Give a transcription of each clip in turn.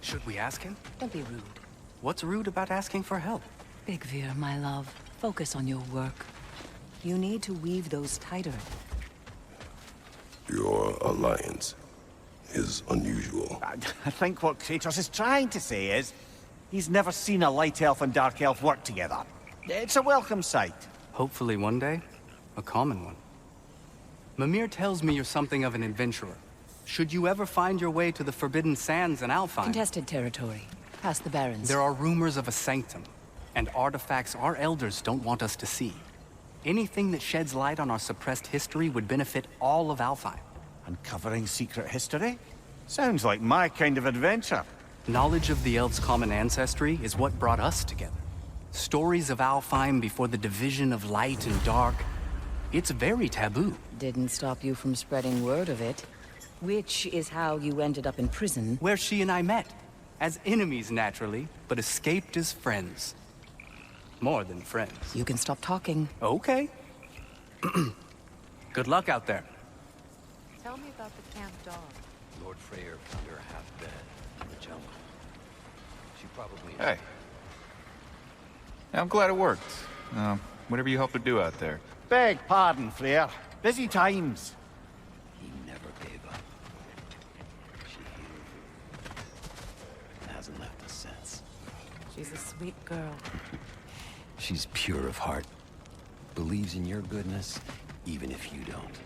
Should we ask him? Don't be rude. What's rude about asking for help? Big Veer, my love. Focus on your work. You need to weave those tighter. Your alliance is unusual. I think what Kratos is trying to say is, he's never seen a light elf and dark elf work together. It's a welcome sight. Hopefully one day, a common one. Mimir tells me you're something of an adventurer. Should you ever find your way to the Forbidden Sands in Alfheim... Contested territory. Past the Barrens. There are rumors of a sanctum, and artifacts our elders don't want us to see. Anything that sheds light on our suppressed history would benefit all of Alfheim. Uncovering secret history? Sounds like my kind of adventure. Knowledge of the elves' common ancestry is what brought us together. Stories of Alfheim before the division of light and dark. It's very taboo. Didn't stop you from spreading word of it. Which is how you ended up in prison. Where she and I met. As enemies, naturally, but escaped as friends. More than friends. You can stop talking. Okay. Good luck out there. Tell me about the camp dog. Lord Freya found her half dead in the jungle. She probably... Hey. I'm glad it worked. Whatever you helped her do out there. Beg pardon, Freya. Busy times. He never gave up. She healed. And hasn't left us since. She's a sweet girl. She's pure of heart. Believes in your goodness, even if you don't.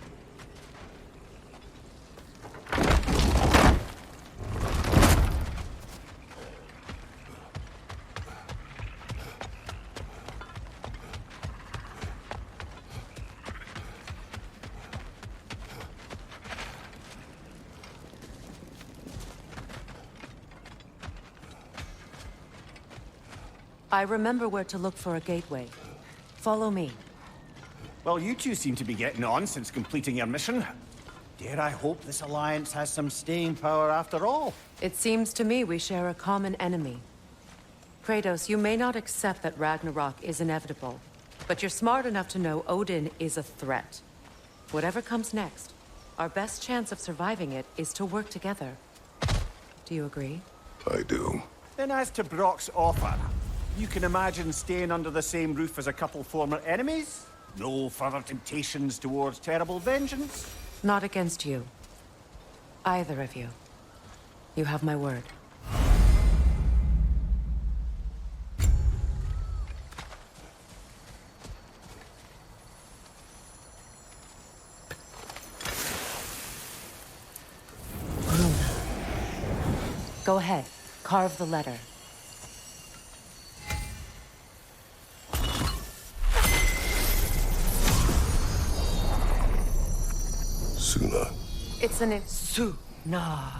I remember where to look for a gateway. Follow me. Well, you two seem to be getting on since completing your mission. Dare I hope this alliance has some staying power after all? It seems to me we share a common enemy. Kratos, you may not accept that Ragnarok is inevitable, but you're smart enough to know Odin is a threat. Whatever comes next, our best chance of surviving it is to work together. Do you agree? I do. Then as to Brock's offer, you can imagine staying under the same roof as a couple former enemies? No further temptations towards terrible vengeance? Not against you. Either of you. You have my word. Go ahead. Carve the letter. Suna. It's an Suna.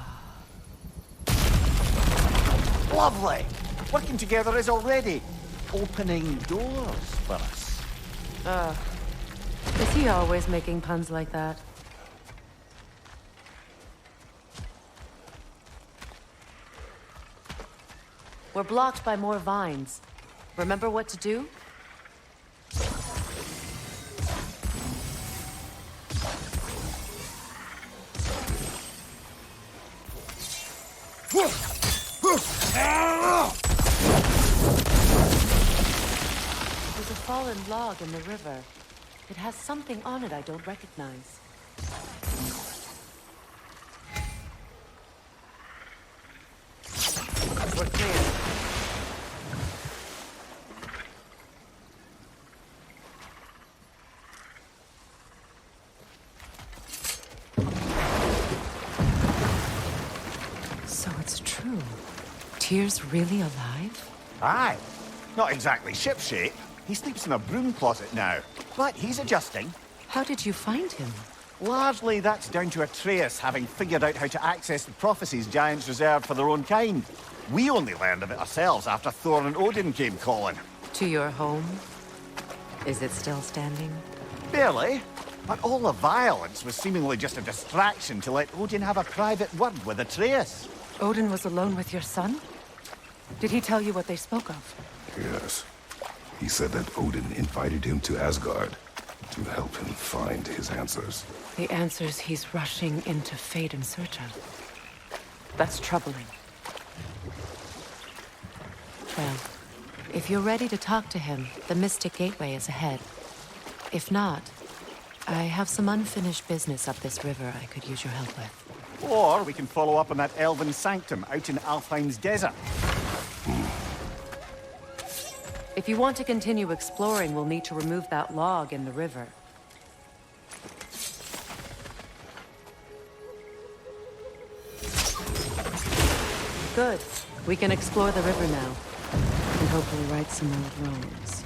Lovely! Working together is already opening doors for us. Is he always making puns like that? We're blocked by more vines. Remember what to do? There's a fallen log in the river. It has something on it I don't recognize. We're clear. So it's true. Tyr's really alive? Aye. Not exactly shipshape. He sleeps in a broom closet now. But he's adjusting. How did you find him? Largely, that's down to Atreus having figured out how to access the prophecies giants reserved for their own kind. We only learned of it ourselves after Thor and Odin came calling. To your home? Is it still standing? Barely. But all the violence was seemingly just a distraction to let Odin have a private word with Atreus. Odin was alone with your son? Did he tell you what they spoke of? Yes. He said that Odin invited him to Asgard to help him find his answers. The answers he's rushing into fate in search of. That's troubling. Well, if you're ready to talk to him, the Mystic Gateway is ahead. If not, I have some unfinished business up this river I could use your help with. Or we can follow up on that elven sanctum out in Alfheim's desert. If you want to continue exploring, we'll need to remove that log in the river. Good. We can explore the river now. And hopefully right some old wrongs.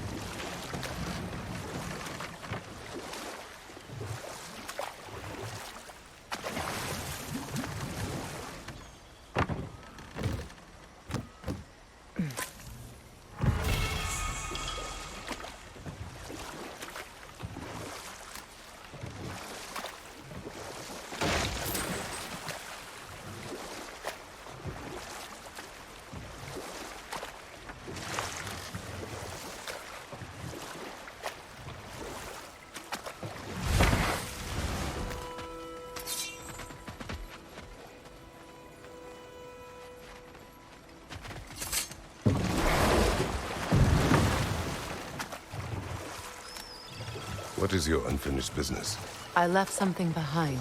What is your unfinished business? I left something behind,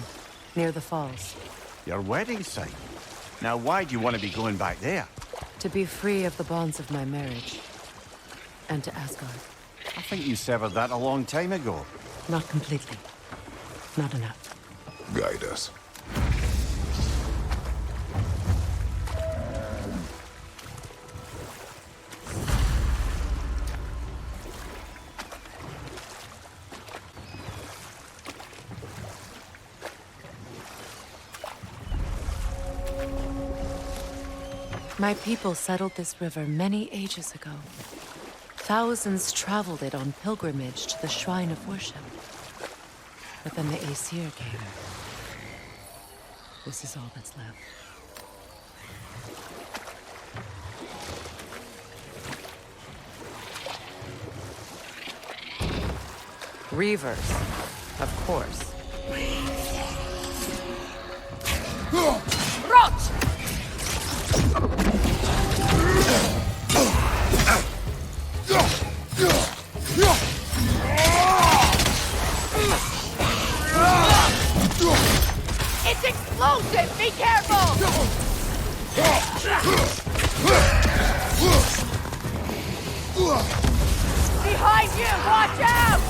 near the falls. Your wedding site. Now why do you want to be going back there? To be free of the bonds of my marriage. And to Asgard. I think you severed that a long time ago. Not completely. Not enough. Guide us. My people settled this river many ages ago. Thousands traveled it on pilgrimage to the shrine of worship. But then the Aesir came. This is all that's left. Reavers, of course. Rot! It's explosive! Be careful! Behind you! Watch out!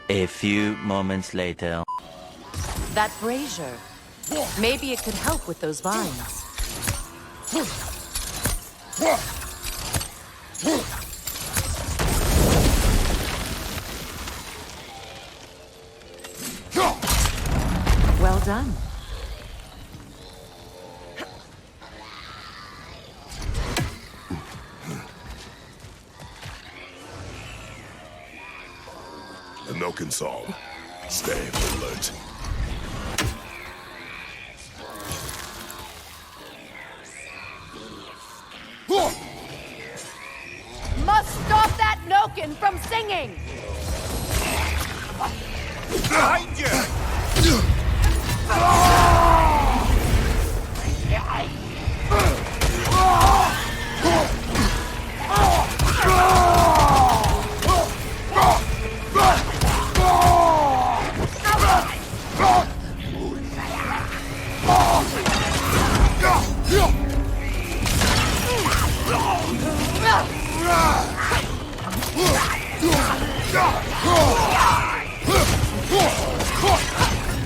A few moments later. That brazier. Maybe it could help with those vines. Well done. The milking song. Stay alert. Must stop that Noken from singing! Behind you!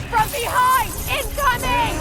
From behind! Incoming!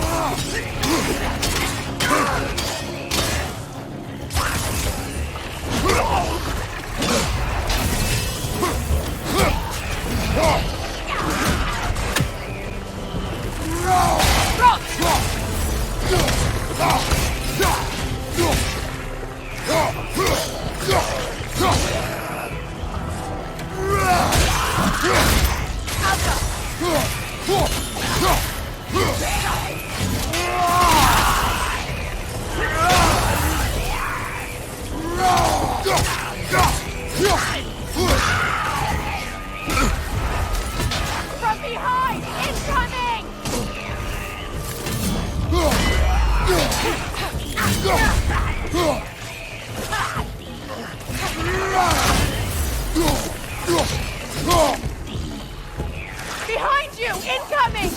Behind you! Incoming!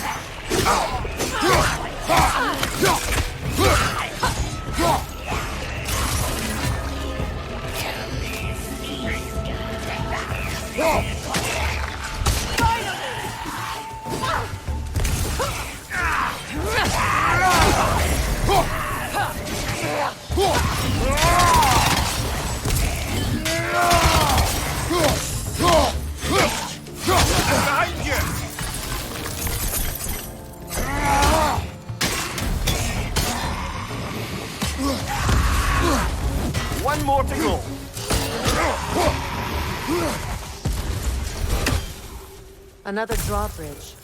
Behind you! One more to go. Another drawbridge.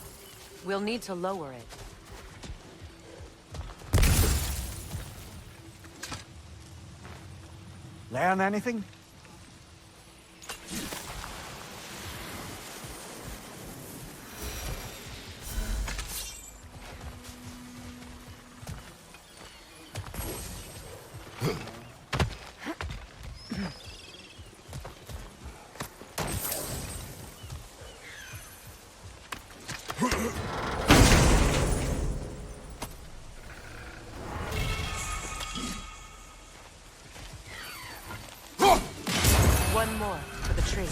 We'll need to lower it. Learn anything? One more for the tree.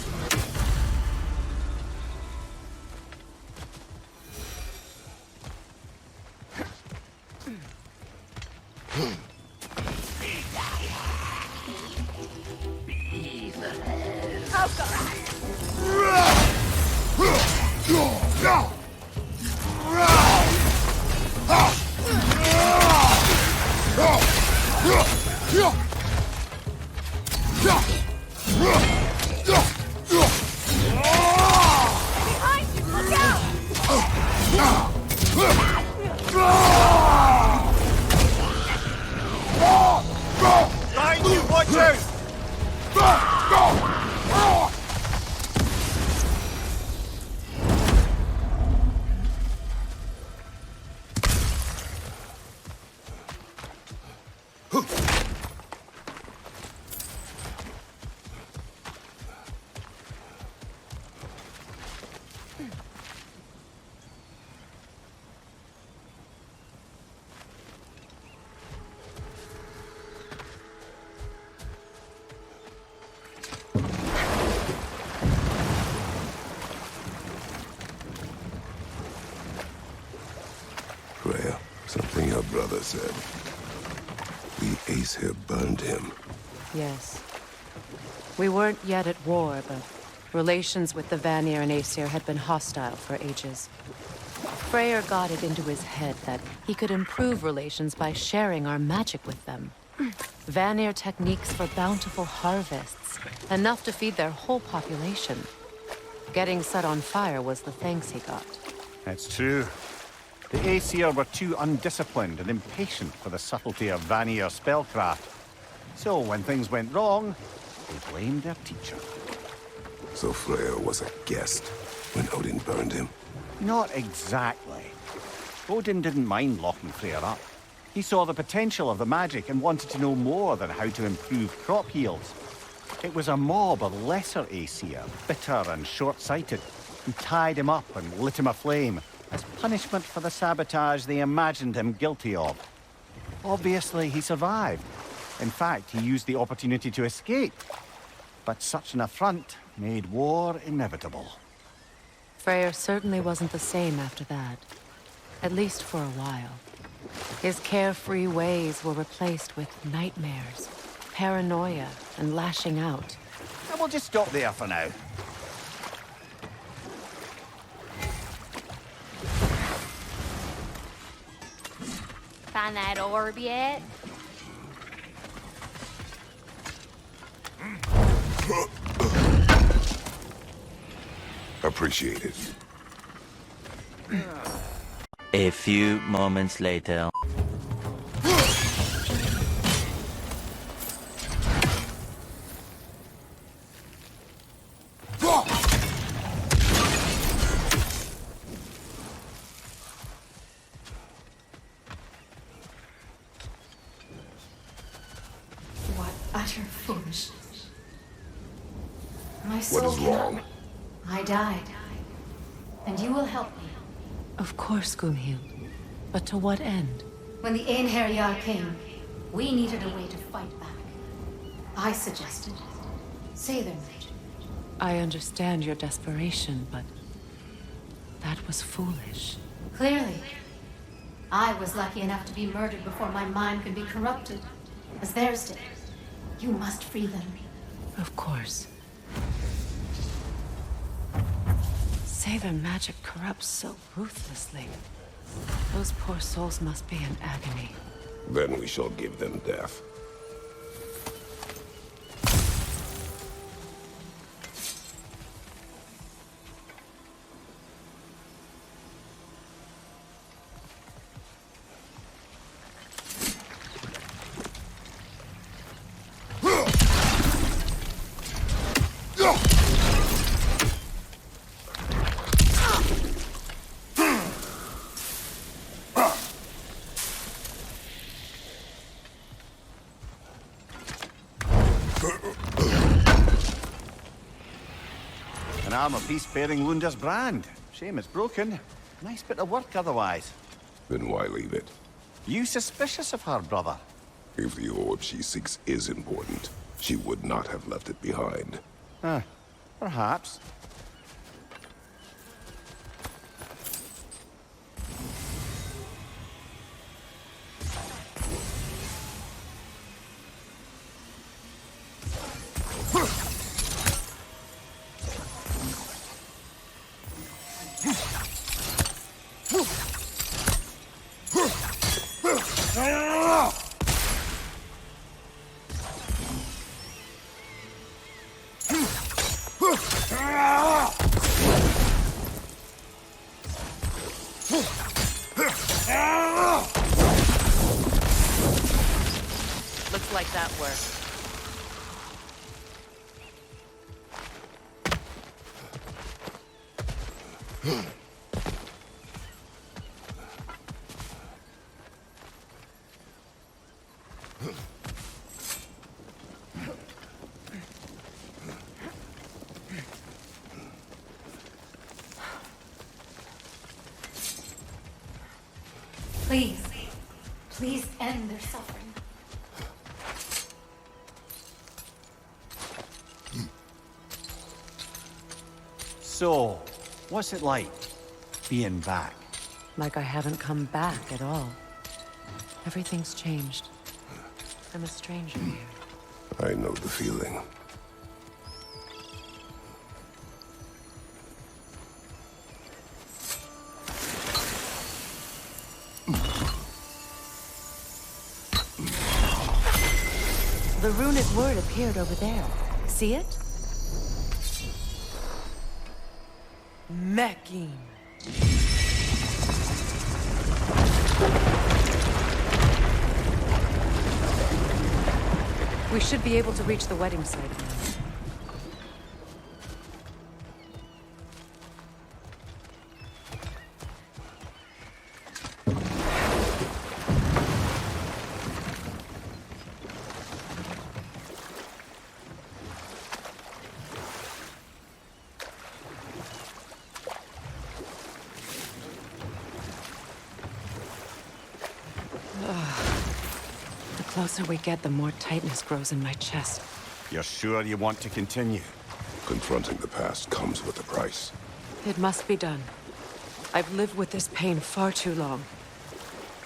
Behind you! Look out! Behind you! Watch out! Freya, something your brother said. The Aesir burned him. Yes. We weren't yet at war, but relations with the Vanir and Aesir had been hostile for ages. Freyr got it into his head that he could improve relations by sharing our magic with them. Vanir techniques for bountiful harvests, enough to feed their whole population. Getting set on fire was the thanks he got. It's true. The Aesir were too undisciplined and impatient for the subtlety of Vanir spellcraft. So when things went wrong, they blamed their teacher. So Freya was a guest when Odin burned him. Not exactly. Odin didn't mind locking Freya up. He saw the potential of the magic and wanted to know more than how to improve crop yields. It was a mob of lesser Aesir, bitter and short-sighted, who tied him up and lit him aflame as punishment for the sabotage they imagined him guilty of. Obviously, he survived. In fact, he used the opportunity to escape. But such an affront made war inevitable. Freyr certainly wasn't the same after that. At least for a while. His carefree ways were replaced with nightmares, paranoia, and lashing out. And we'll just stop there for now. Find that orb yet? Appreciate it. A few moments later. utter foolishness. My What soul is wrong? I died. And you will help me. Of course, Gunhild. But to what end? When the Einherjar came, we needed a way to fight back. I suggested say their magic. I understand your desperation, but that was foolish. Clearly. I was lucky enough to be murdered before my mind could be corrupted, as theirs did. You must free them. Of course. Say their magic corrupts so ruthlessly. Those poor souls must be in agony. Then we shall give them death. An armor piece bearing Lunda's brand. Shame it's broken. Nice bit of work otherwise. Then why leave it? You suspicious of her, brother? If the orb she seeks is important, she would not have left it behind. Perhaps. Looks like that worked. Please. Please end their suffering. So, what's it like, being back? Like I haven't come back at all. Everything's changed. I'm a stranger here. I know the feeling. The runic word appeared over there. See it? Mekin. We should be able to reach the wedding site now. The closer we get, the more tightness grows in my chest. You're sure you want to continue? Confronting the past comes with a price. It must be done. I've lived with this pain far too long.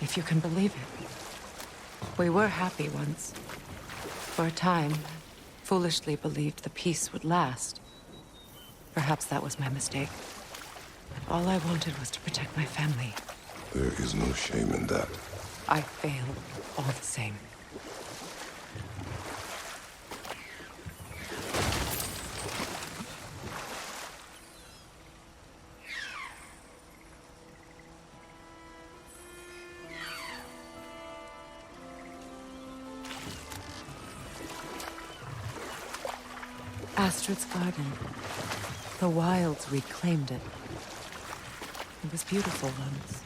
If you can believe it. We were happy once. For a time, foolishly believed the peace would last. Perhaps that was my mistake. All I wanted was to protect my family. There is no shame in that. I failed all the same. Astrid's garden. The wilds reclaimed it. It was beautiful once.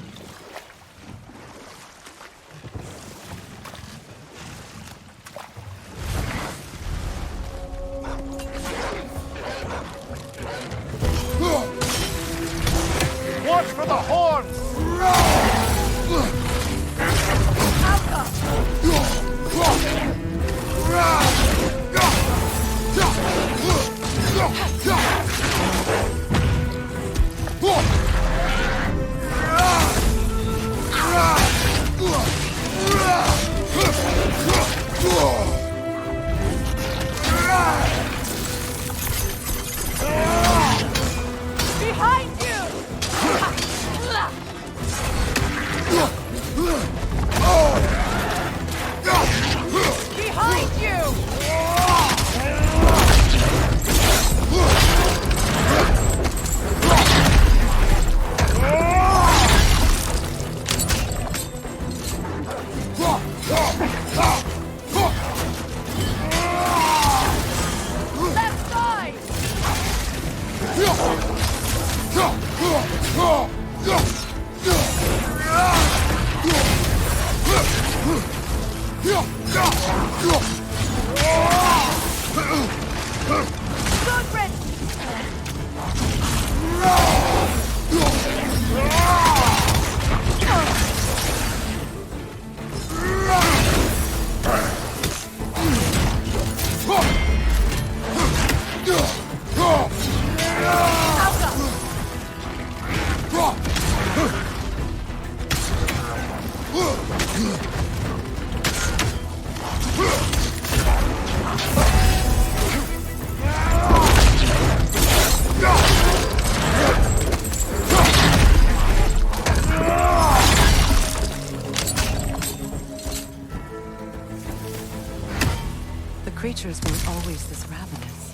The creatures weren't always this ravenous.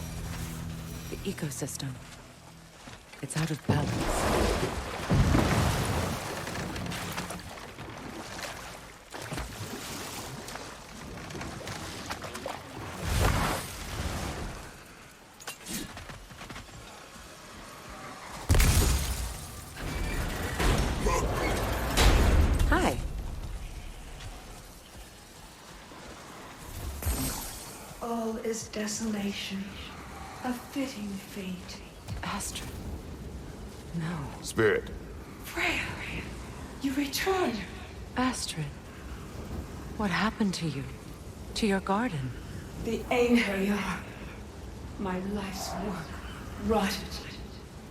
The ecosystem. It's out of balance. Hi. All is desolation, a fitting fate. Astrid. No. Spirit. Freya, you return. Astrid. What happened to you? To your garden? The Einherjar. My life's work rotted.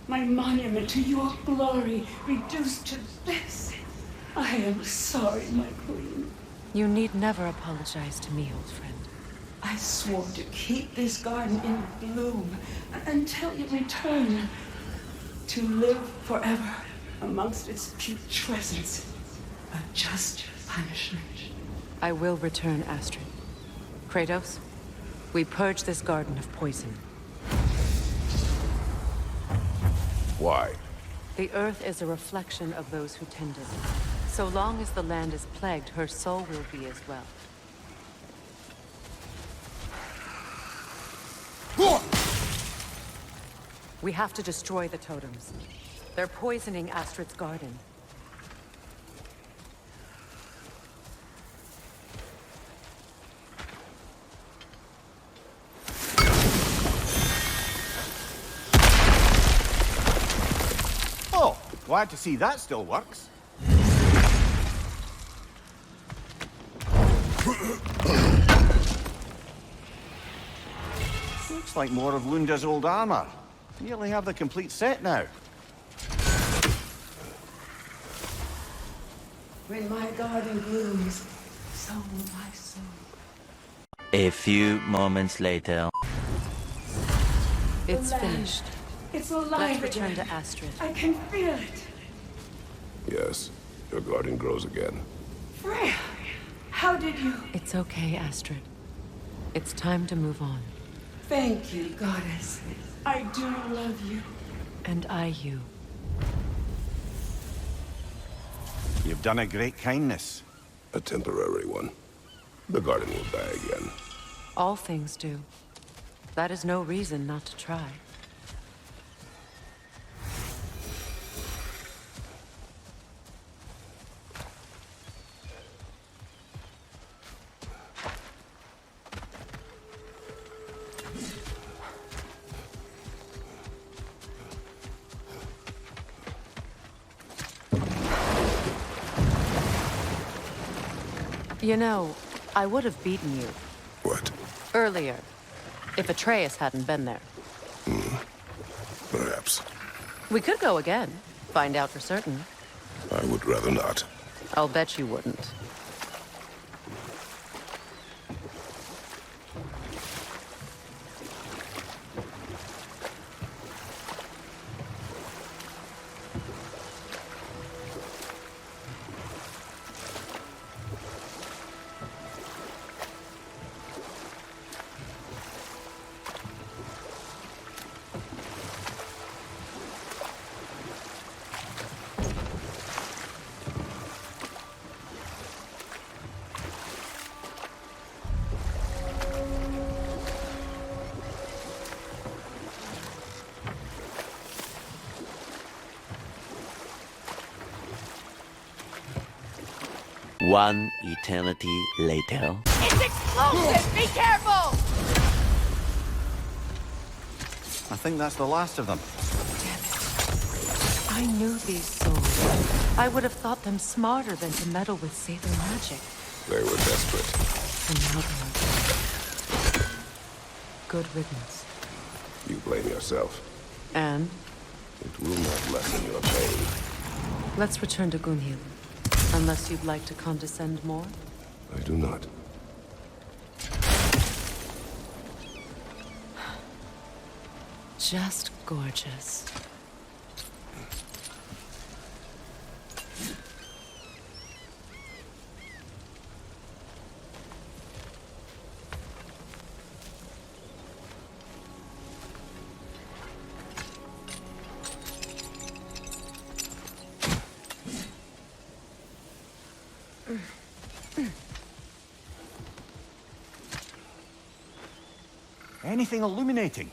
My monument to your glory reduced to this. I am sorry, my queen. You need never apologize to me, old friend. I swore to keep this garden in bloom until you return. To live forever amongst its putrescence. A just punishment. I will return, Astrid. Kratos, we purge this garden of poison. Why? The earth is a reflection of those who tend it. So long as the land is plagued, her soul will be as well. We have to destroy the totems. They're poisoning Astrid's garden. Oh, glad to see that still works. Looks like more of Lunda's old armor. Nearly have the complete set now. When my garden blooms, so will my soul. A few moments later. It's The land. finished. It's alive Let's return again. to Astrid. I can feel it. Yes, your garden grows again. Freya, how did you... It's okay, Astrid. It's time to move on. Thank you, goddess. I do love you. And I you. You've done a great kindness. A temporary one. The garden will die again. All things do. That is no reason not to try. You know, I would have beaten you What? earlier if Atreus hadn't been there. Perhaps. We could go again, find out for certain. I would rather not. I'll bet you wouldn't. One eternity later. It's explosive! Be careful! I think that's the last of them. I knew these souls. I would have thought them smarter than to meddle with Saber magic. They were desperate. And now they're... Good riddance. You blame yourself. And? It will not lessen your pain. Let's return to Gunhild. Unless you'd like to condescend more? I do not. Just gorgeous. Anything illuminating?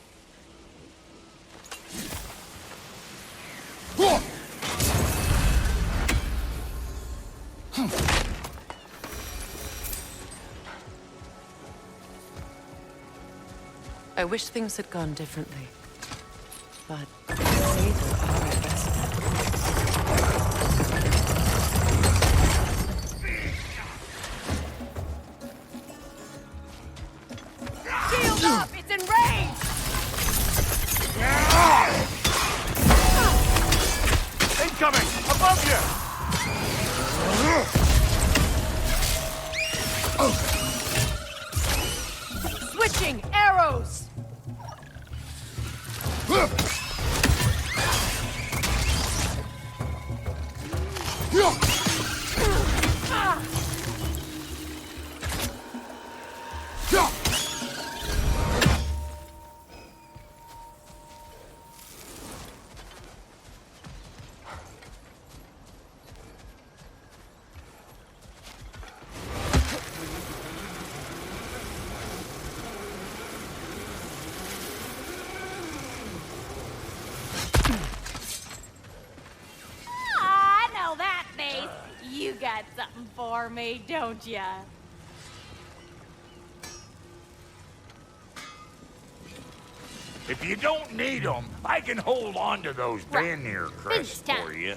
I wish things had gone differently. But Saber are at best. Shield up! It's enraged! Incoming! Above you! Switching arrows! I know that face. You got something for me, don't ya? If you don't need them, I can hold on to those Vanir crests for you.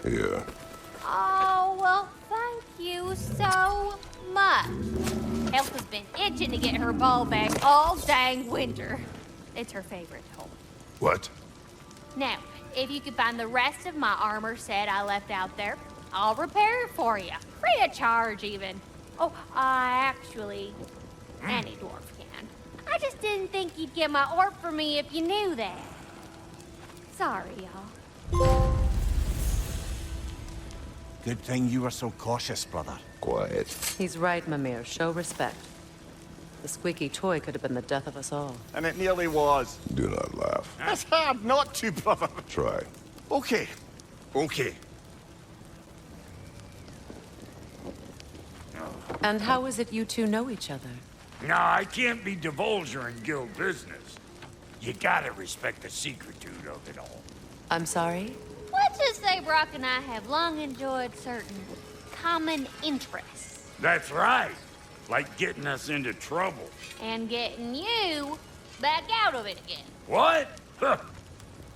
Here. Oh, well, thank you so much. Elsa's been itching to get her ball back all dang winter. It's her favorite home. What? Now, if you could find the rest of my armor set I left out there, I'll repair it for you. Free of charge, even. Oh, actually, any dwarf can. I just didn't think you'd get my orb for me if you knew that. Sorry, y'all. Good thing you were so cautious, brother. Quiet. He's right, Mimir. Show respect. The squeaky toy could have been the death of us all. And it nearly was. Do not laugh. It's hard not to, brother. Try. Okay. Okay. And how is it you two know each other? No, I can't be divulger in guild business. You gotta respect the secretude of it all. I'm sorry? Let's just say Brock and I have long enjoyed certain common interests. That's right. Like getting us into trouble. And getting you back out of it again. What? Huh.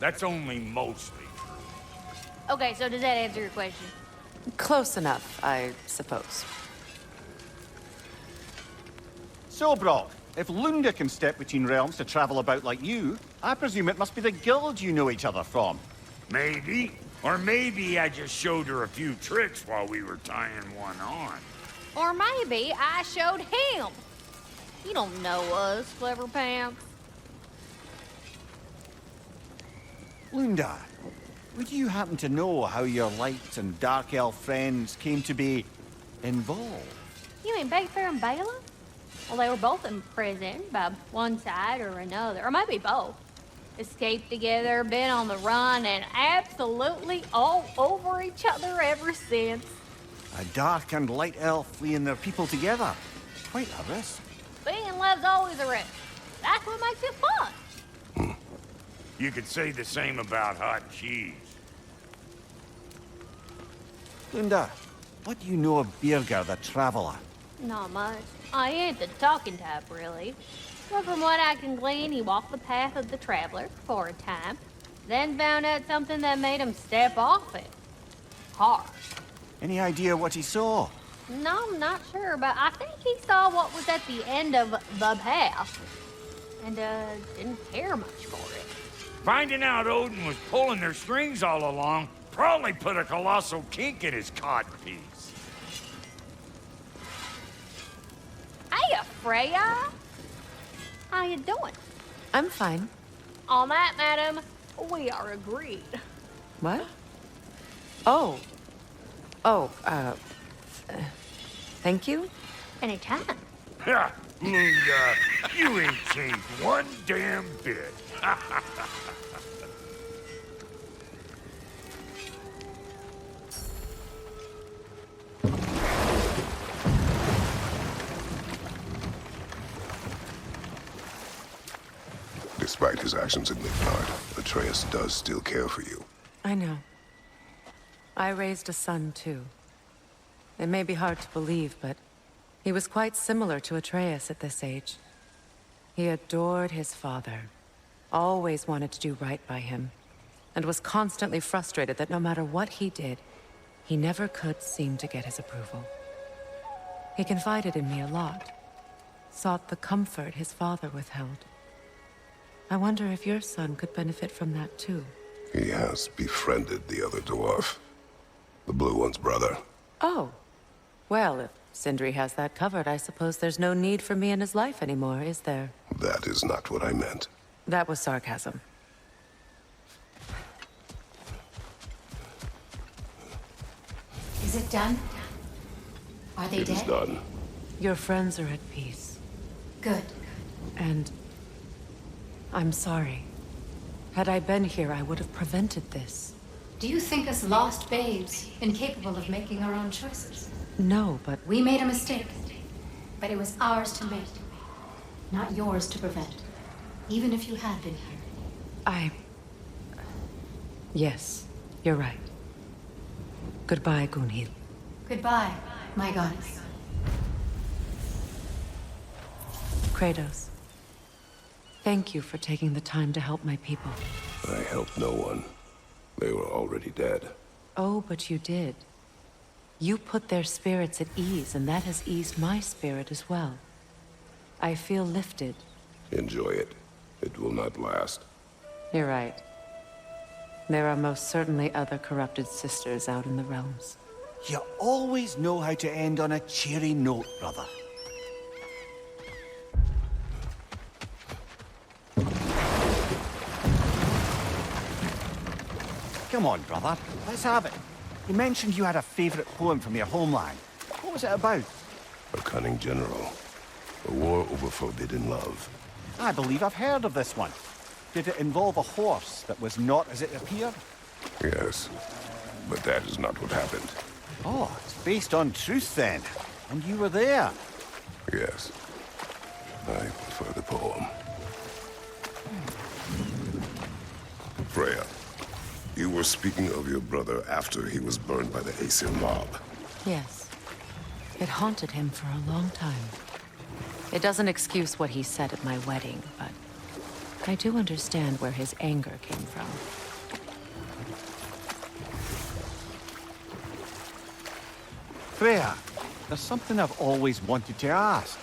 That's only mostly true. Okay, so does that answer your question? Close enough, I suppose. So, Brock, if Lunda can step between realms to travel about like you, I presume it must be the guild you know each other from. Maybe. Or maybe I just showed her a few tricks while we were tying one on. Or maybe I showed him. You don't know us, Clever Pants. Lunda, would you happen to know how your light and dark elf friends came to be involved? You mean Bayfair and Bela? Well, they were both in prison by one side or another, or maybe both. Escaped together, been on the run, and absolutely all over each other ever since. A dark and light elf fleeing their people together. Quite a risk. Being in love's always a risk. That's what makes it fun. You could say the same about hot cheese. Lunda, what do you know of Birger the Traveler? Not much. I ain't the talking type, really. But from what I can glean, he walked the path of the traveler for a time, then found out something that made him step off it. Hard. Any idea what he saw? No, I'm not sure, but I think he saw what was at the end of the path. And, didn't care much for it. Finding out Odin was pulling their strings all along probably put a colossal kink in his codpiece. Hey, Freya! How you doing? I'm fine. On that, madam, we are agreed. What? Oh. Oh, thank you? Anytime. Ha! Lunda, you ain't changed one damn bit. Despite his actions in Midgard, Atreus does still care for you. I know. I raised a son, too. It may be hard to believe, but he was quite similar to Atreus at this age. He adored his father, always wanted to do right by him, and was constantly frustrated that no matter what he did, he never could seem to get his approval. He confided in me a lot, sought the comfort his father withheld. I wonder if your son could benefit from that too. He has befriended the other dwarf. The blue one's brother. Oh. Well, if Sindri has that covered, I suppose there's no need for me in his life anymore, is there? That is not what I meant. That was sarcasm. Is it done? Are they It is dead? done. Your friends are at peace. Good. And I'm sorry. Had I been here, I would have prevented this. Do you think us lost babes, incapable of making our own choices? No, but We made a mistake, but it was ours to make, not yours to prevent, even if you had been here. Yes, you're right. Goodbye, Gunhild. Goodbye, my goddess. Kratos. Thank you for taking the time to help my people. I helped no one. They were already dead. Oh, but you did. You put their spirits at ease, and that has eased my spirit as well. I feel lifted. Enjoy it. It will not last. You're right. There are most certainly other corrupted sisters out in the realms. You always know how to end on a cheery note, brother. Come on, brother. Let's have it. You mentioned you had a favorite poem from your homeland. What was it about? A cunning general. A war over forbidden love. I believe I've heard of this one. Did it involve a horse that was not as it appeared? Yes, but that is not what happened. Oh, it's based on truth then. And you were there. Yes. I prefer the poem. Freya, you were speaking of your brother after he was burned by the Aesir mob. Yes. It haunted him for a long time. It doesn't excuse what he said at my wedding, but I do understand where his anger came from. Freya, there's something I've always wanted to ask.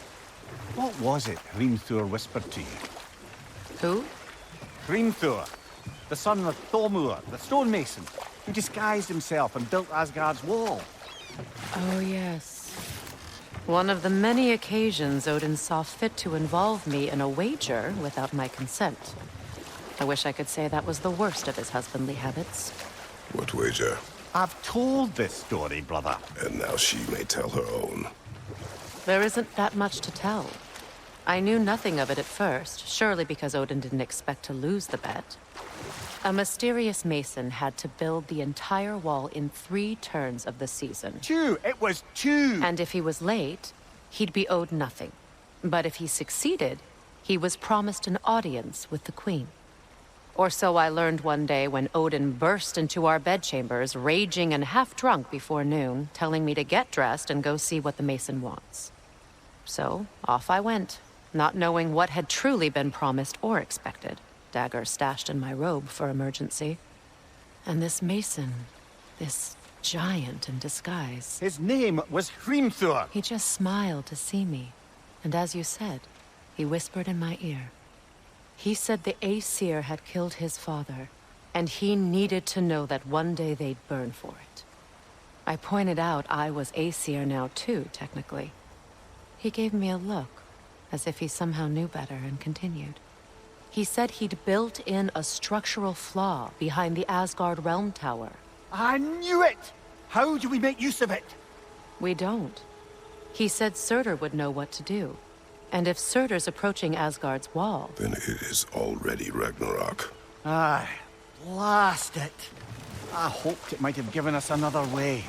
What was it Hrimthur whispered to you? Who? Hrimthur, the son of Thormur, the stonemason, who disguised himself and built Asgard's wall. Oh, yes. One of the many occasions Odin saw fit to involve me in a wager without my consent. I wish I could say that was the worst of his husbandly habits. What wager? I've told this story, brother. And now she may tell her own. There isn't that much to tell. I knew nothing of it at first, surely because Odin didn't expect to lose the bet. A mysterious mason had to build the entire wall in 3 turns of the season. 2! It was 2! And if he was late, he'd be owed nothing. But if he succeeded, he was promised an audience with the queen. Or so I learned one day when Odin burst into our bedchambers, raging and half-drunk before noon, telling me to get dressed and go see what the Mason wants. So, off I went, not knowing what had truly been promised or expected. Dagger stashed in my robe for emergency. And this Mason, this giant in disguise. His name was Hrimthur. He just smiled to see me. And as you said, he whispered in my ear. He said the Aesir had killed his father, and he needed to know that one day they'd burn for it. I pointed out I was Aesir now too, technically. He gave me a look, as if he somehow knew better, and continued. He said he'd built in a structural flaw behind the Asgard Realm Tower. I knew it! How do we make use of it? We don't. He said Surtur would know what to do. And if Surtur's approaching Asgard's wall... Then it is already Ragnarok. Aye, blast it. I hoped it might have given us another way.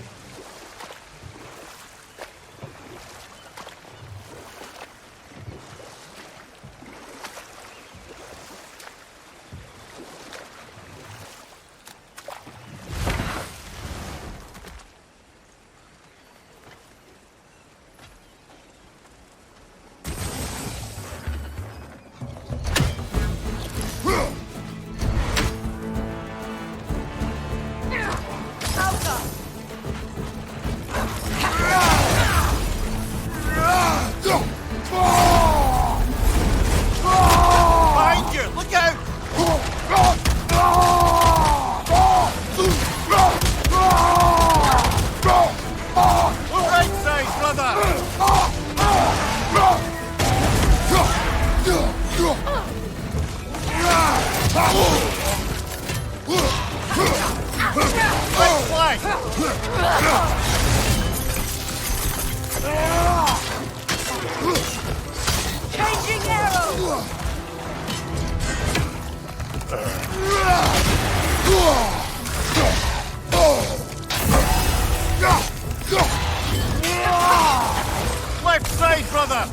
Left side, brother!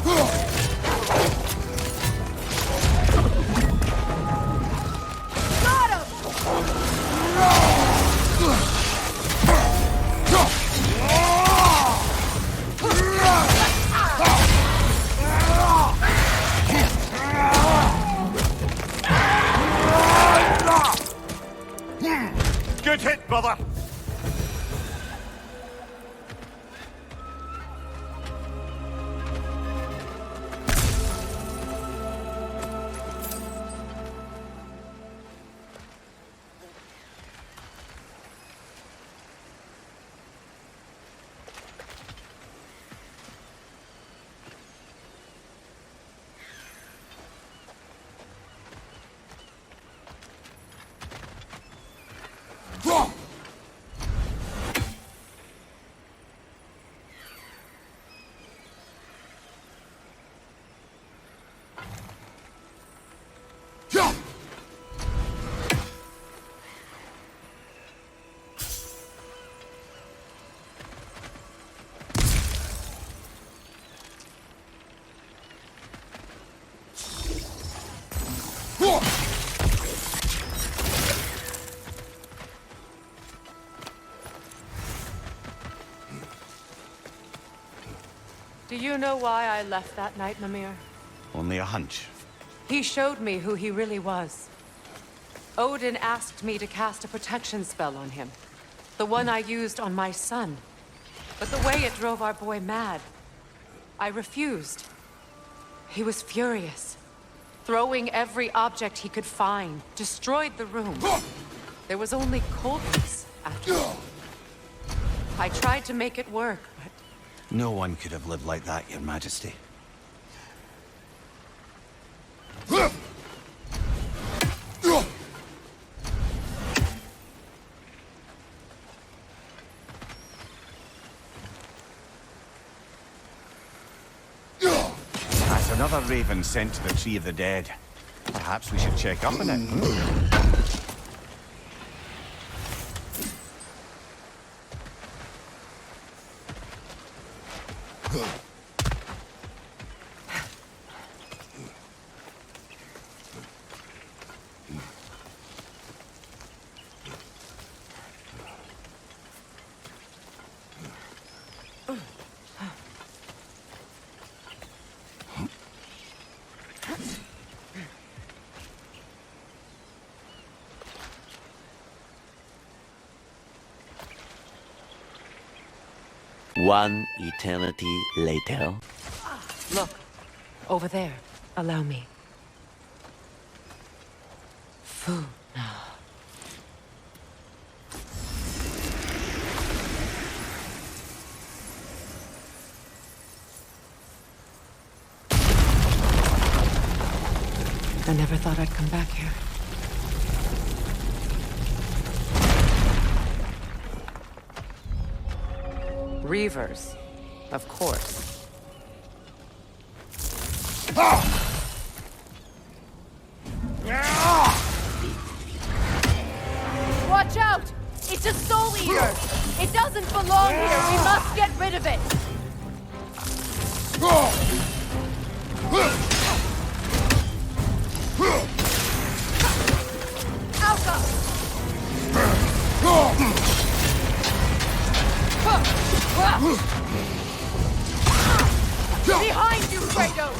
Good hit, brother! Do you know why I left that night, Mimir? Only a hunch. He showed me who he really was. Odin asked me to cast a protection spell on him. The one I used on my son. But the way it drove our boy mad, I refused. He was furious, throwing every object he could find, destroyed the room. There was only coldness after all. I tried to make it work, but... No one could have lived like that, Your Majesty. That's another raven sent to the Tree of the Dead. Perhaps we should check up on it. One eternity later. Look, over there. Allow me. Food now. I never thought I'd come back here. Reavers, of course. Watch out! It's a soul eater! It doesn't belong here! We must get rid of it! Behind you, Kratos!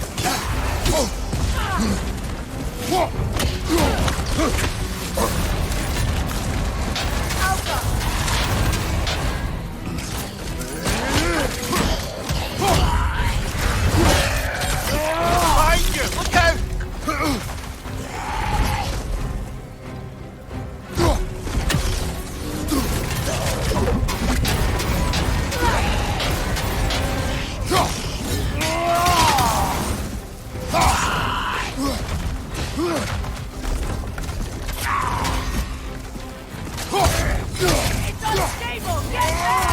Behind you! Look out! It's unstable! Get back!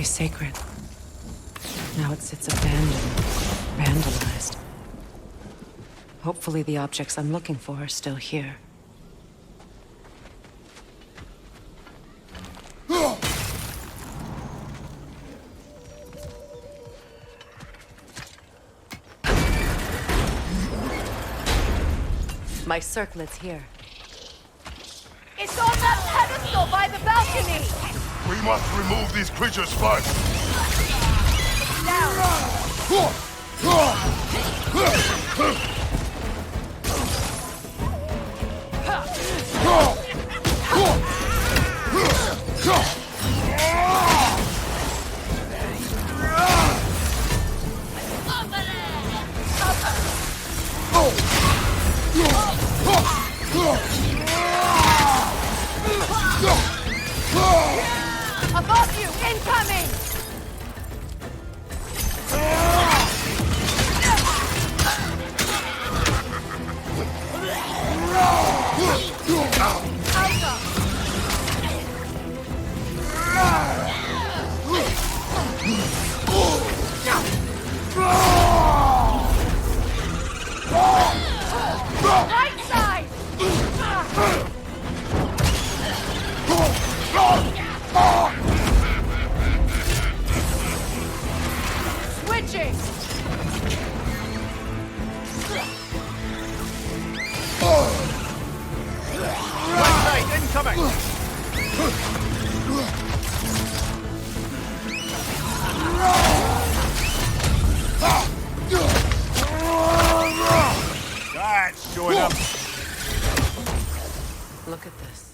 Sacred. Now it sits abandoned, vandalized. Hopefully the objects I'm looking for are still here. My circlet's here. It's on that pedestal by the balcony! We must remove these creatures first. Above you! Incoming! Right side! Join up. Look at this.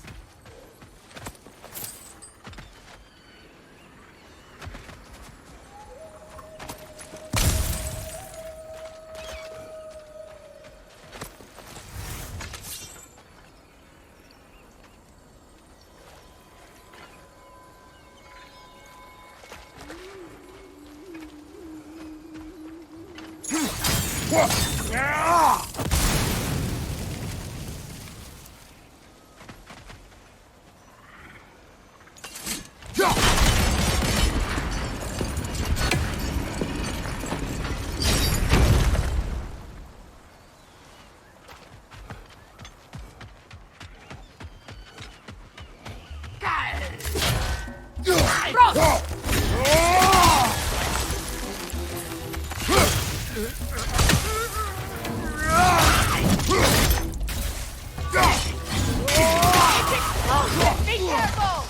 Be careful!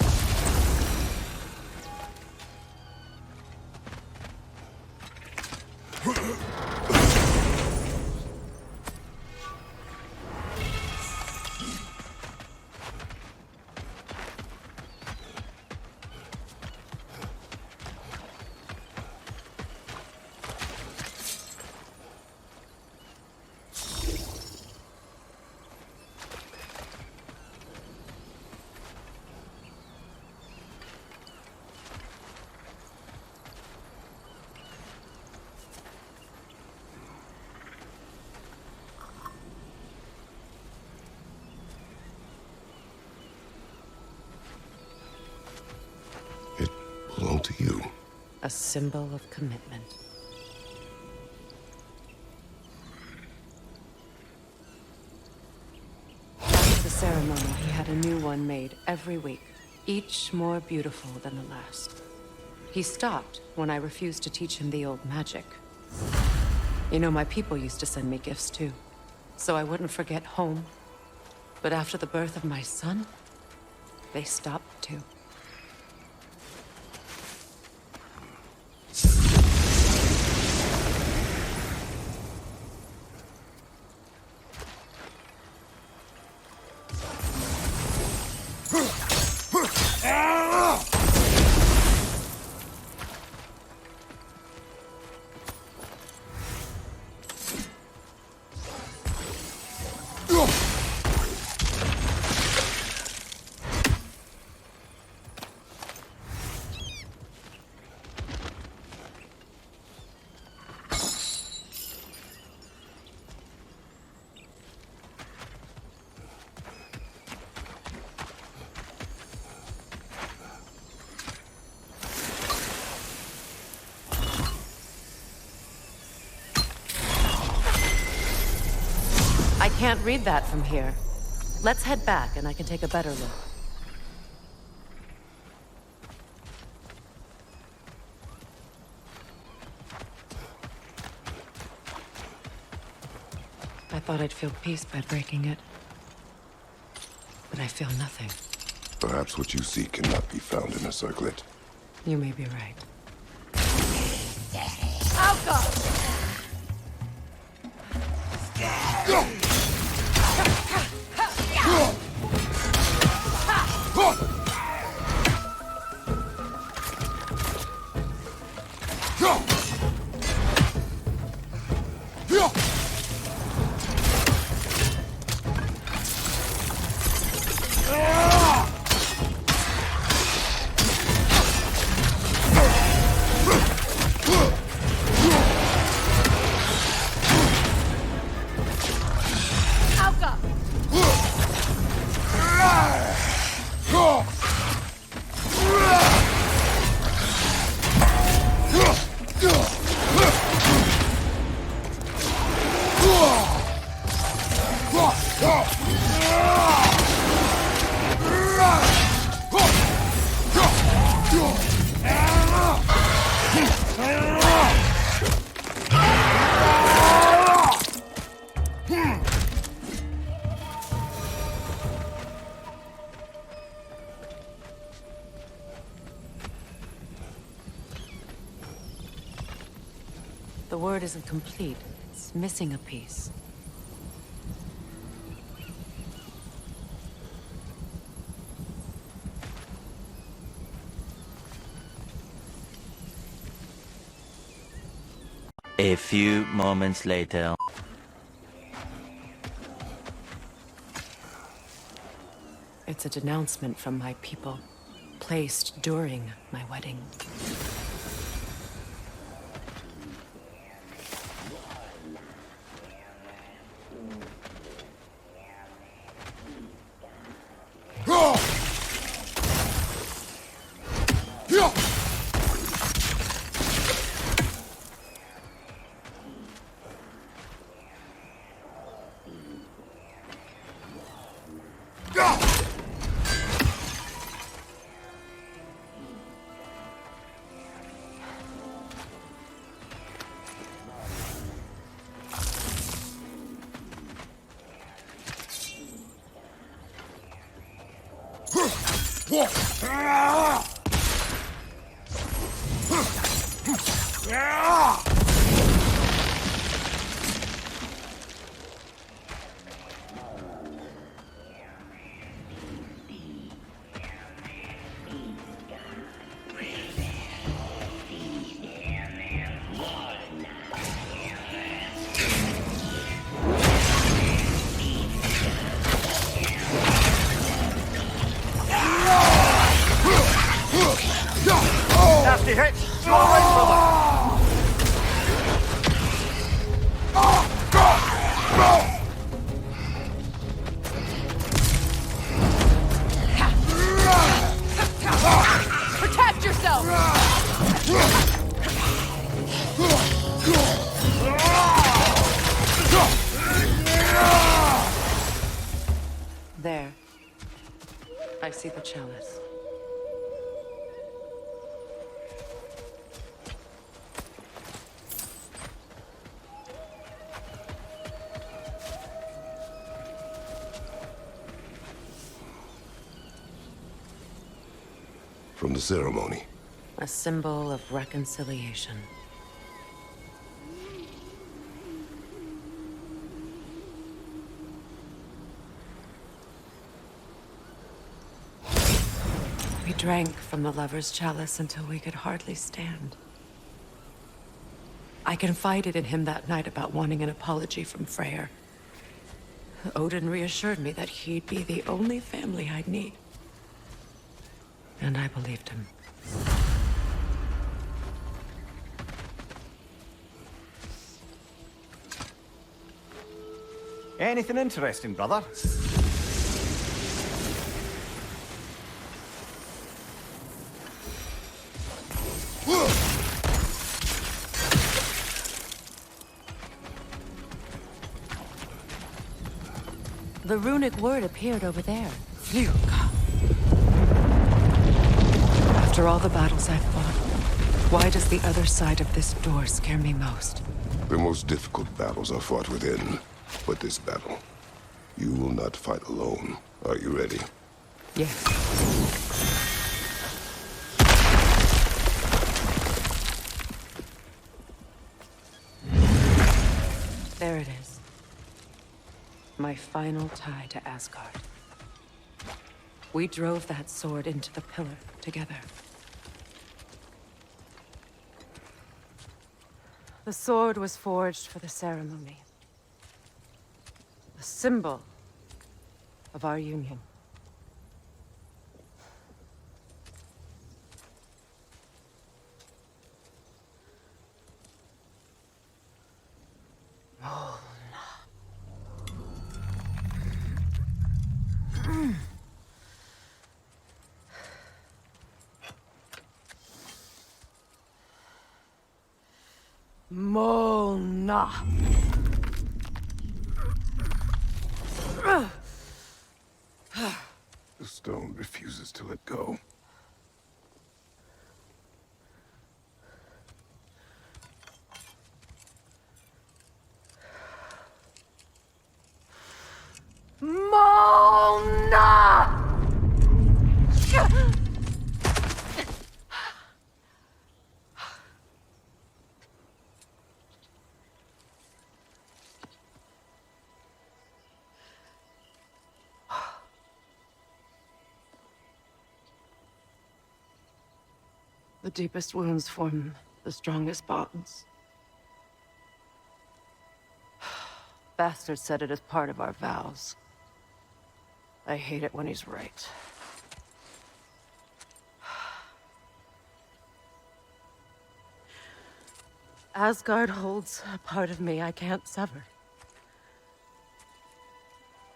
Belong to you. A symbol of commitment. After the ceremony, he had a new one made every week, each more beautiful than the last. He stopped when I refused to teach him the old magic. You know, my people used to send me gifts too, so I wouldn't forget home. But after the birth of my son, they stopped too. I can't read that from here. Let's head back and I can take a better look. I thought I'd feel peace by breaking it. But I feel nothing. Perhaps what you seek cannot be found in a circlet. You may be right. Alka! The word isn't complete. It's missing a piece. few moments later. It's a denouncement from my people, placed during my wedding. Nasty hit! Small right, brother! Protect yourself! There. I see the chalice. From the ceremony. A symbol of reconciliation. We drank from the lover's chalice until we could hardly stand. I confided in him that night about wanting an apology from Freya. Odin reassured me that he'd be the only family I'd need. And I believed him. Anything interesting, brother? The runic word appeared over there. Phew. After all the battles I've fought, why does the other side of this door scare me most? The most difficult battles are fought within. But this battle, you will not fight alone. Are you ready? Yes. There it is. My final tie to Asgard. We drove that sword into the pillar together. The sword was forged for the ceremony. A symbol of our union. Molna. The stone refuses to let go. Molna! The deepest wounds form the strongest bonds. bastard said it as part of our vows. I hate it when he's right. Asgard holds a part of me I can't sever.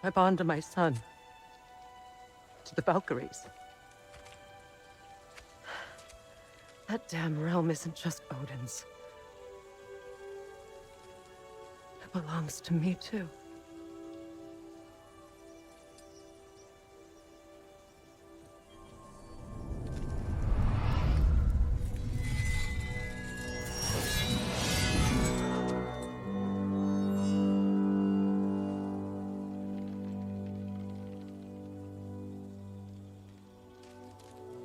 My bond to my son. To the Valkyries. That damn realm isn't just Odin's. It belongs to me, too.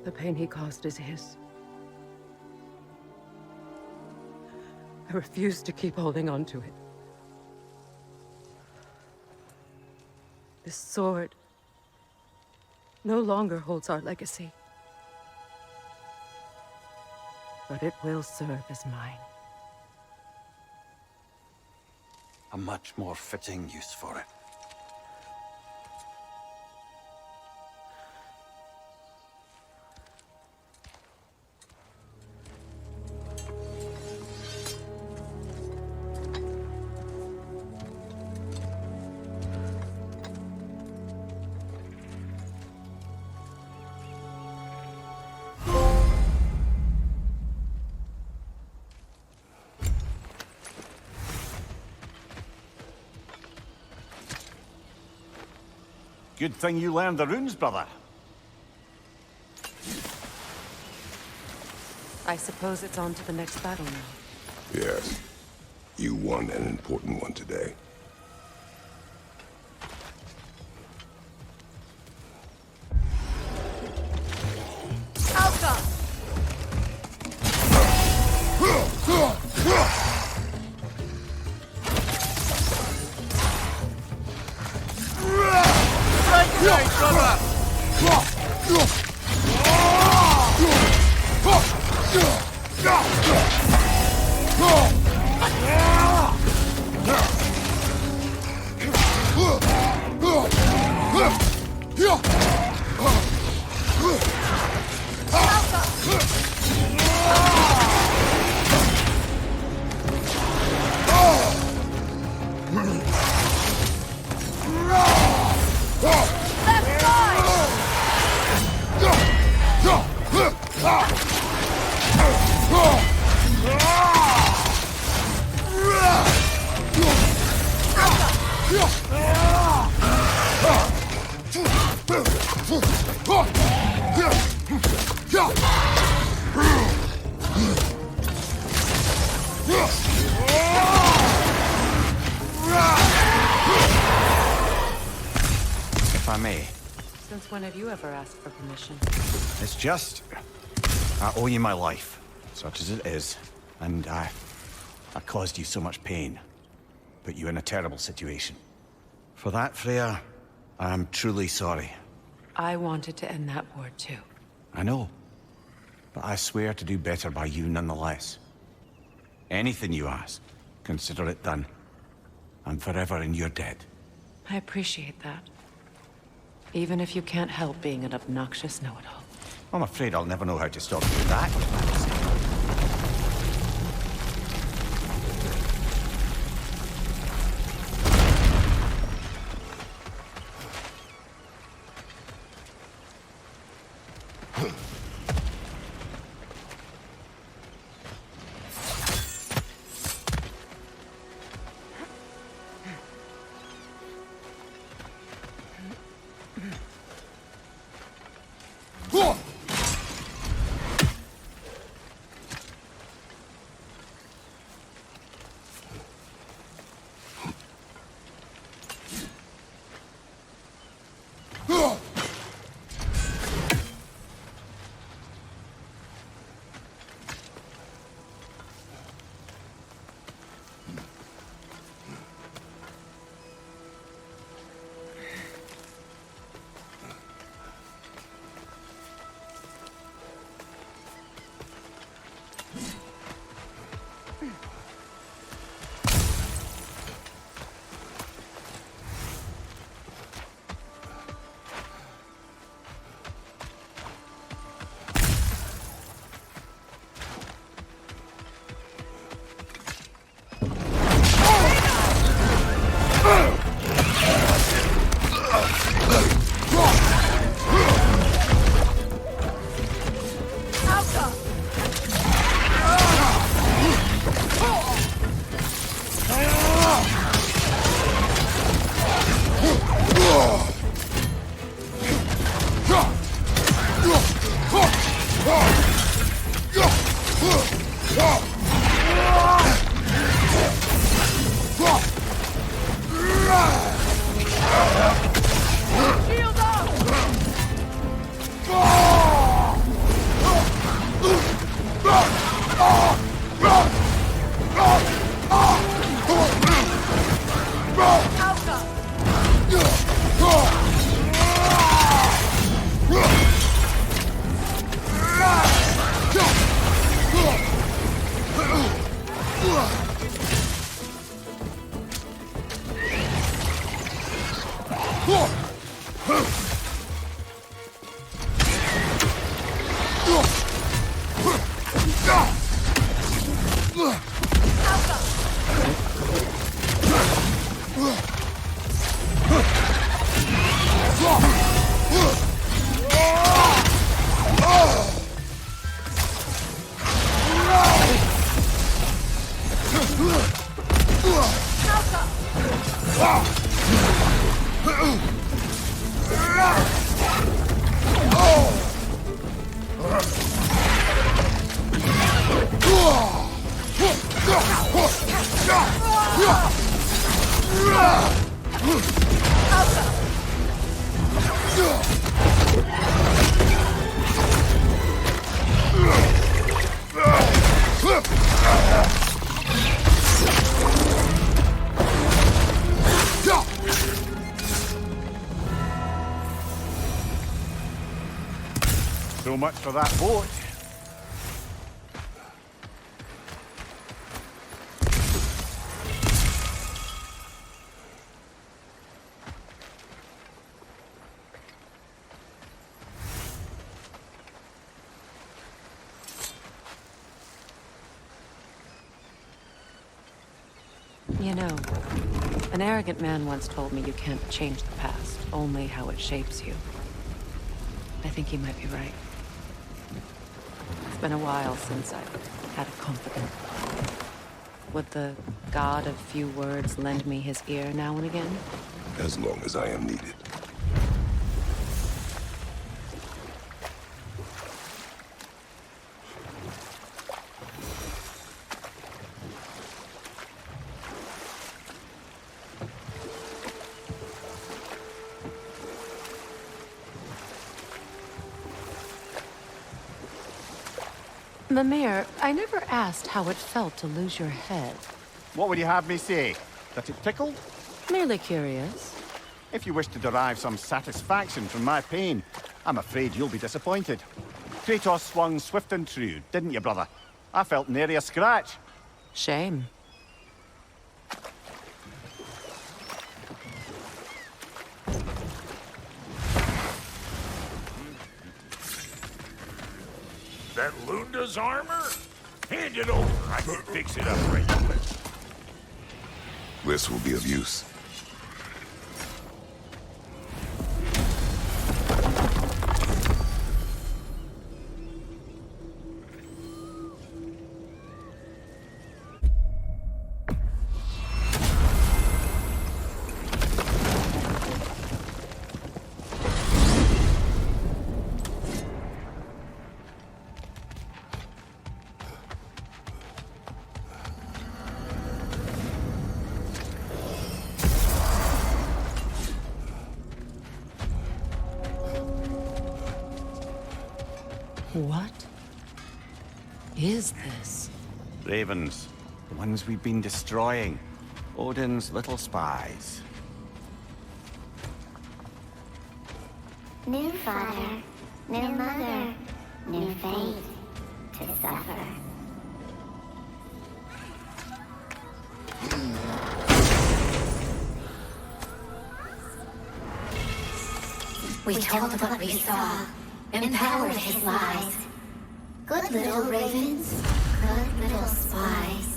The pain he caused is his. I refuse to keep holding on to it. This sword no longer holds our legacy. But it will serve as mine. A much more fitting use for it. Good thing you learned the runes, brother. I suppose it's on to the next battle now. Yes. You won an important one today. Outcome! If I may. Since when have you ever asked for permission? It's just... I owe you my life, such as it is. And I caused you so much pain. Put you in a terrible situation. For that, Freya, I am truly sorry. I wanted to end that war too. I know. But I swear to do better by you nonetheless. Anything you ask, consider it done. I'm forever in your debt. I appreciate that. Even if you can't help being an obnoxious know-it-all. I'm afraid I'll never know how to stop you that, Your Majesty. So much for that boat. You know, an arrogant man once told me you can't change the past, only how it shapes you. I think he might be right. It's been a while since I've had a confidant. Would the god of few words lend me his ear now and again? As long as I am needed. Mimir, I never asked how it felt to lose your head. What would you have me say? That it tickled? Merely curious. If you wish to derive some satisfaction from my pain, I'm afraid you'll be disappointed. Kratos swung swift and true, didn't you, brother? I felt nary a scratch. Shame. That Lunda's armor? Hand it over. I can fix it up right quick. This will be of use. What is this? Ravens. The ones we've been destroying. Odin's little spies. New father, new mother, new fate to suffer. We told what we saw, empowered his lies. Good little ravens, good little spies.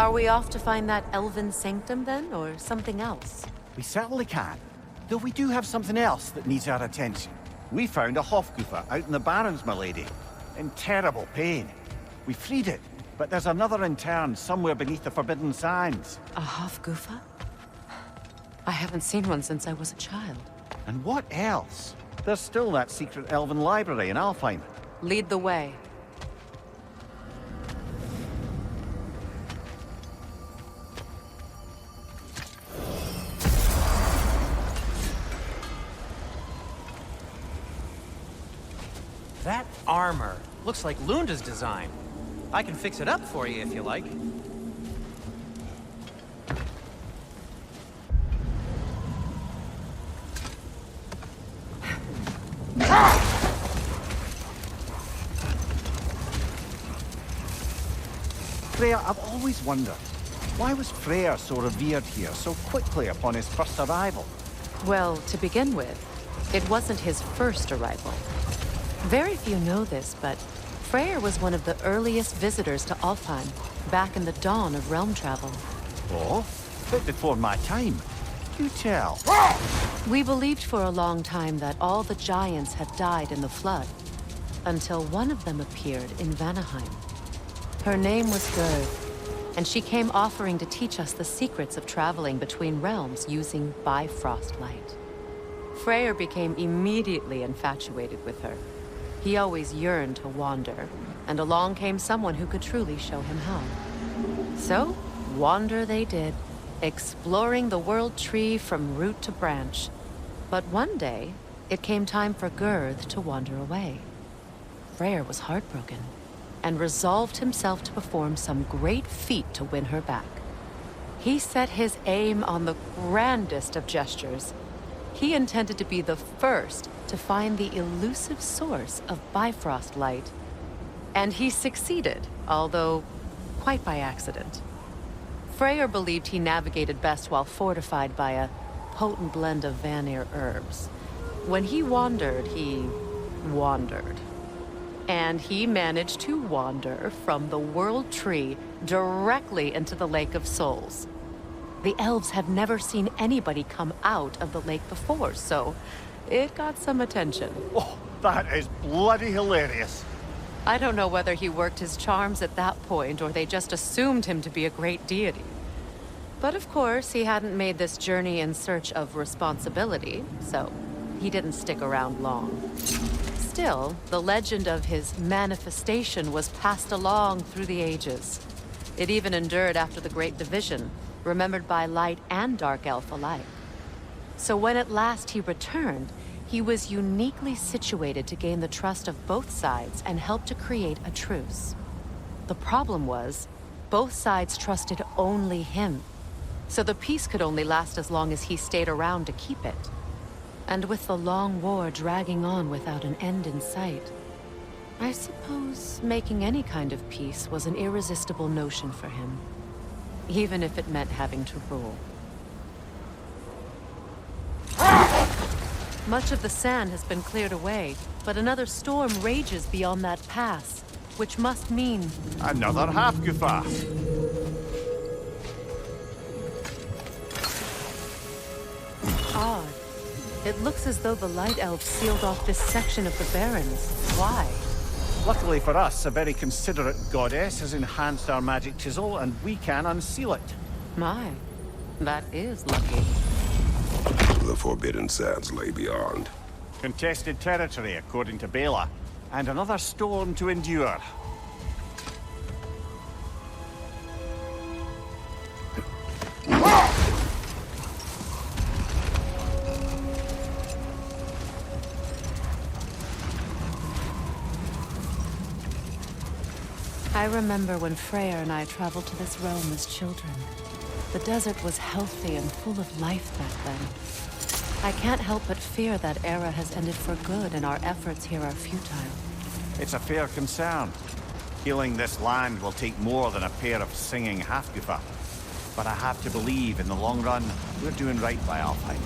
Are we off to find that elven sanctum then, or something else? We certainly can. Though we do have something else that needs our attention. We found a Hofgufa out in the Barrens, my lady. In terrible pain. We freed it, but there's another intern somewhere beneath the Forbidden Sands. A Hofgufa? I haven't seen one since I was a child. And what else? There's still that secret elven library in Alfheim. Lead the way. That armor looks like Lunda's design. I can fix it up for you if you like. Freya, I've always wondered, why was Freya so revered here so quickly upon his first arrival? Well, to begin with, it wasn't his first arrival. Very few know this, but Freya was one of the earliest visitors to Alfheim, back in the dawn of realm travel. Oh? Bit before my time. Do tell. We believed for a long time that all the giants had died in the flood, until one of them appeared in Vanaheim. Her name was Gerd, and she came offering to teach us the secrets of traveling between realms using Bifrost light. Freyr became immediately infatuated with her. He always yearned to wander, and along came someone who could truly show him how. So, wander they did, exploring the world tree from root to branch. But one day, it came time for Gerd to wander away. Freyr was heartbroken, and resolved himself to perform some great feat to win her back. He set his aim on the grandest of gestures. He intended to be the first to find the elusive source of Bifrost light. And he succeeded, although quite by accident. Freyr believed he navigated best while fortified by a potent blend of Vanir herbs. When he wandered, he wandered. And he managed to wander from the World Tree directly into the Lake of Souls. The elves have never seen anybody come out of the lake before, so it got some attention. Oh, that is bloody hilarious. I don't know whether he worked his charms at that point or they just assumed him to be a great deity. But of course, he hadn't made this journey in search of responsibility, so he didn't stick around long. Still, the legend of his manifestation was passed along through the ages. It even endured after the Great Division, remembered by light and dark elf alike. So when at last he returned, he was uniquely situated to gain the trust of both sides and help to create a truce. The problem was, both sides trusted only him, so the peace could only last as long as he stayed around to keep it. And with the long war dragging on without an end in sight, I suppose making any kind of peace was an irresistible notion for him, even if it meant having to rule. Much of the sand has been cleared away, but another storm rages beyond that pass, which must mean... another Hofgufa! Odd. It looks as though the Light Elves sealed off this section of the Barrens. Why? Luckily for us, a very considerate goddess has enhanced our magic chisel, and we can unseal it. My, that is lucky. The Forbidden Sands lay beyond. Contested territory, according to Bela, and another storm to endure. I remember when Freya and I traveled to this realm as children. The desert was healthy and full of life back then. I can't help but fear that era has ended for good and our efforts here are futile. It's a fair concern. Healing this land will take more than a pair of singing Hofgufa. But I have to believe, in the long run, we're doing right by Alfheim.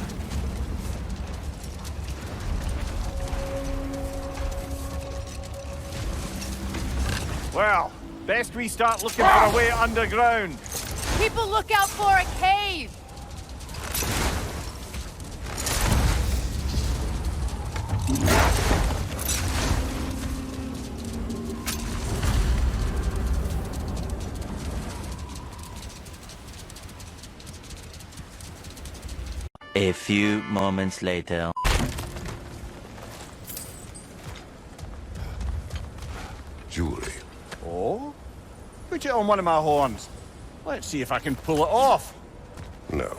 Well, best we start looking for a way underground. Keep a lookout for a cave! A few moments later. Jewelry. Oh? Put it on one of my horns. Let's see if I can pull it off. No.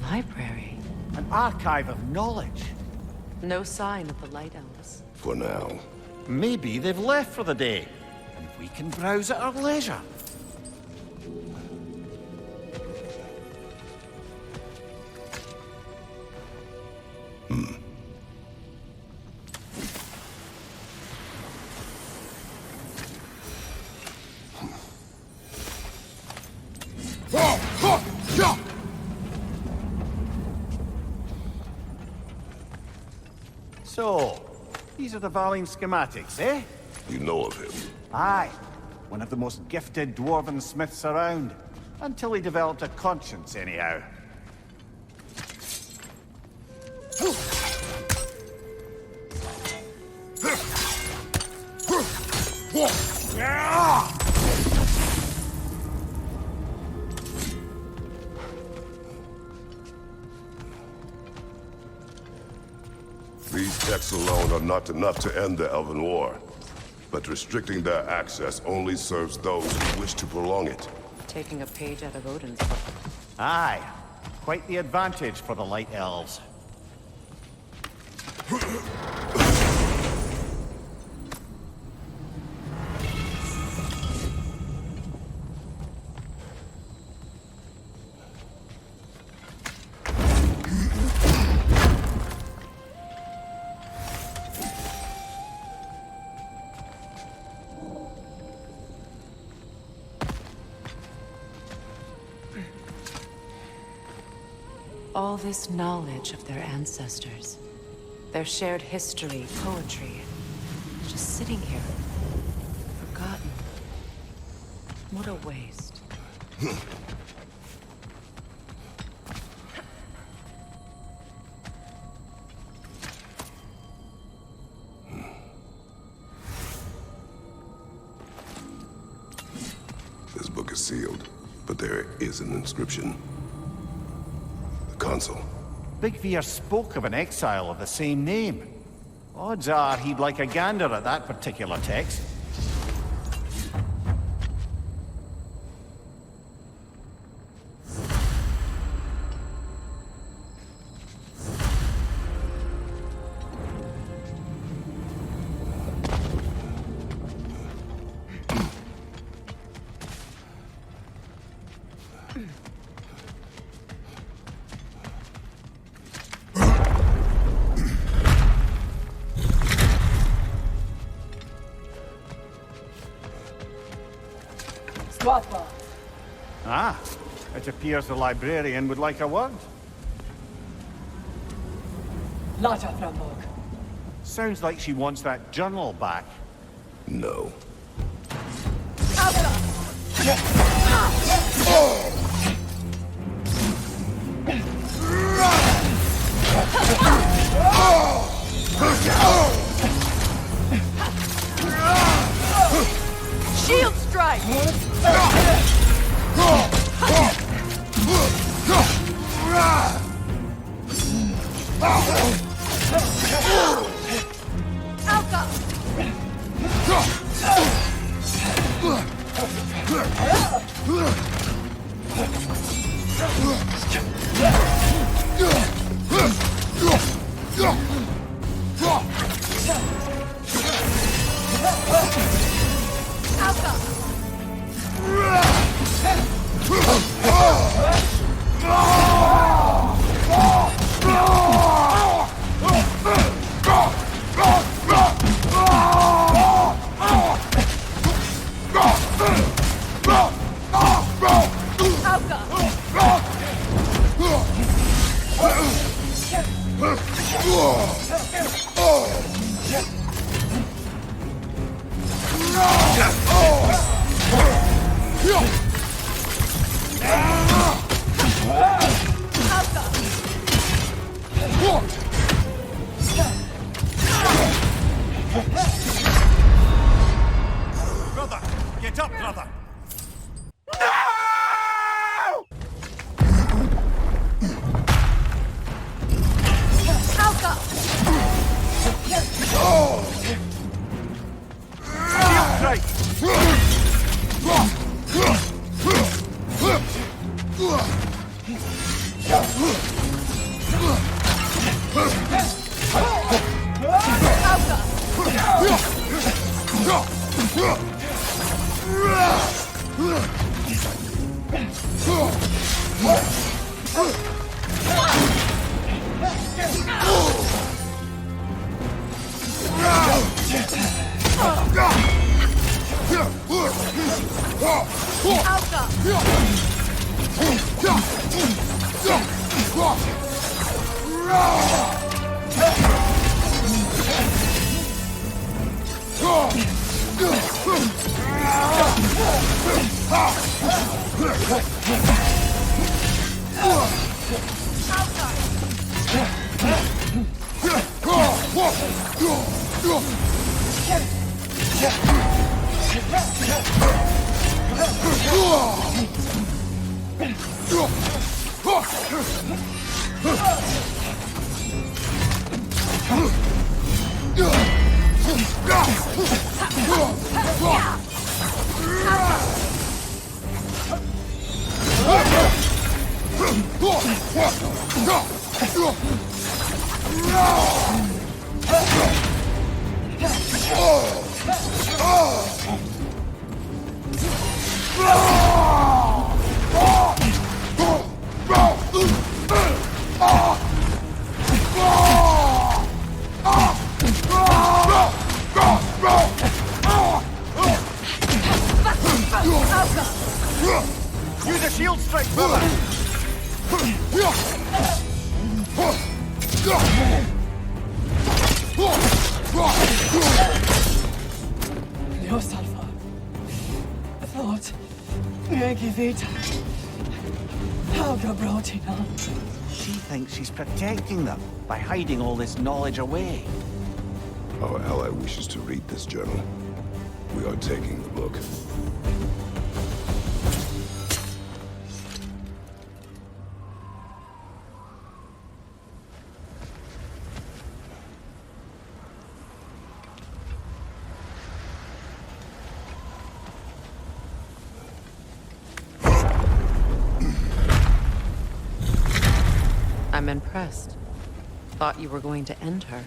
Library. An archive of knowledge. No sign of the Light Elves. For now. Maybe they've left for the day, and we can browse at our leisure. So, these are the Valine schematics, eh? You know of him? Aye. One of the most gifted dwarven smiths around. Until he developed a conscience, anyhow. These texts alone are not enough to end the Elven War. But restricting their access only serves those who wish to prolong it. Taking a page out of Odin's book. Aye. Quite the advantage for the Light Elves. All this knowledge of their ancestors, their shared history, poetry, just sitting here, forgotten. What a waste. This book is sealed, but there is an inscription. Console. Big Veer spoke of an exile of the same name. Odds are he'd like a gander at that particular text. Ah, it appears the librarian would like a word. Lata Framborg. Sounds like she wants that journal back. No. Shield strike! Alka! Brother! Get up, brother! Use a shield strike, brother! Dios, Alpha. I thought Yankee Vita. How Gabrotino. She thinks she's protecting them by hiding all this knowledge away. Our ally wishes to read this journal. We are taking the book. I'm impressed. Thought you were going to end her.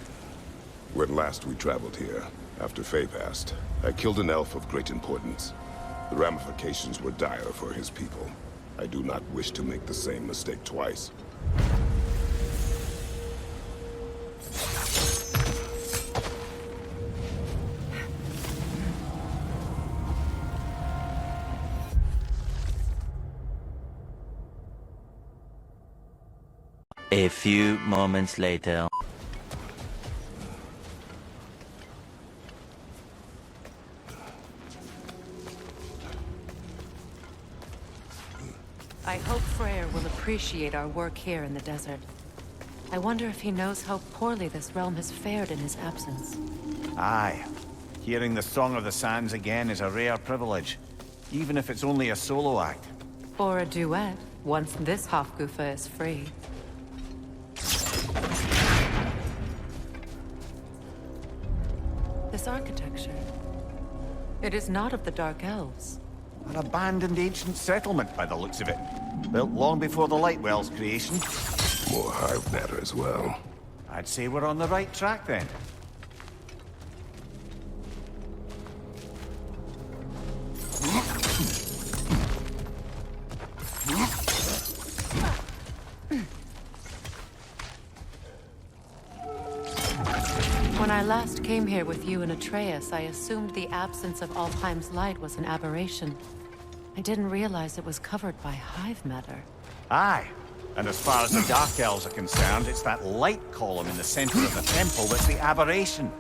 When last we traveled here, after Faye passed, I killed an elf of great importance. The ramifications were dire for his people. I do not wish to make the same mistake twice. A few moments later. I hope Freya will appreciate our work here in the desert. I wonder if he knows how poorly this realm has fared in his absence. Aye. Hearing the Song of the Sands again is a rare privilege, even if it's only a solo act. Or a duet, once this Hofgufa is free. This architecture. It is not of the Dark Elves. An abandoned ancient settlement by the looks of it. Built long before the Lightwell's creation. More hive matter as well. I'd say we're on the right track then. When I last came here with you and Atreus, I assumed the absence of Alfheim's light was an aberration. I didn't realize it was covered by hive matter. Aye. And as far as the Dark Elves are concerned, it's that light column in the center of the temple that's the aberration.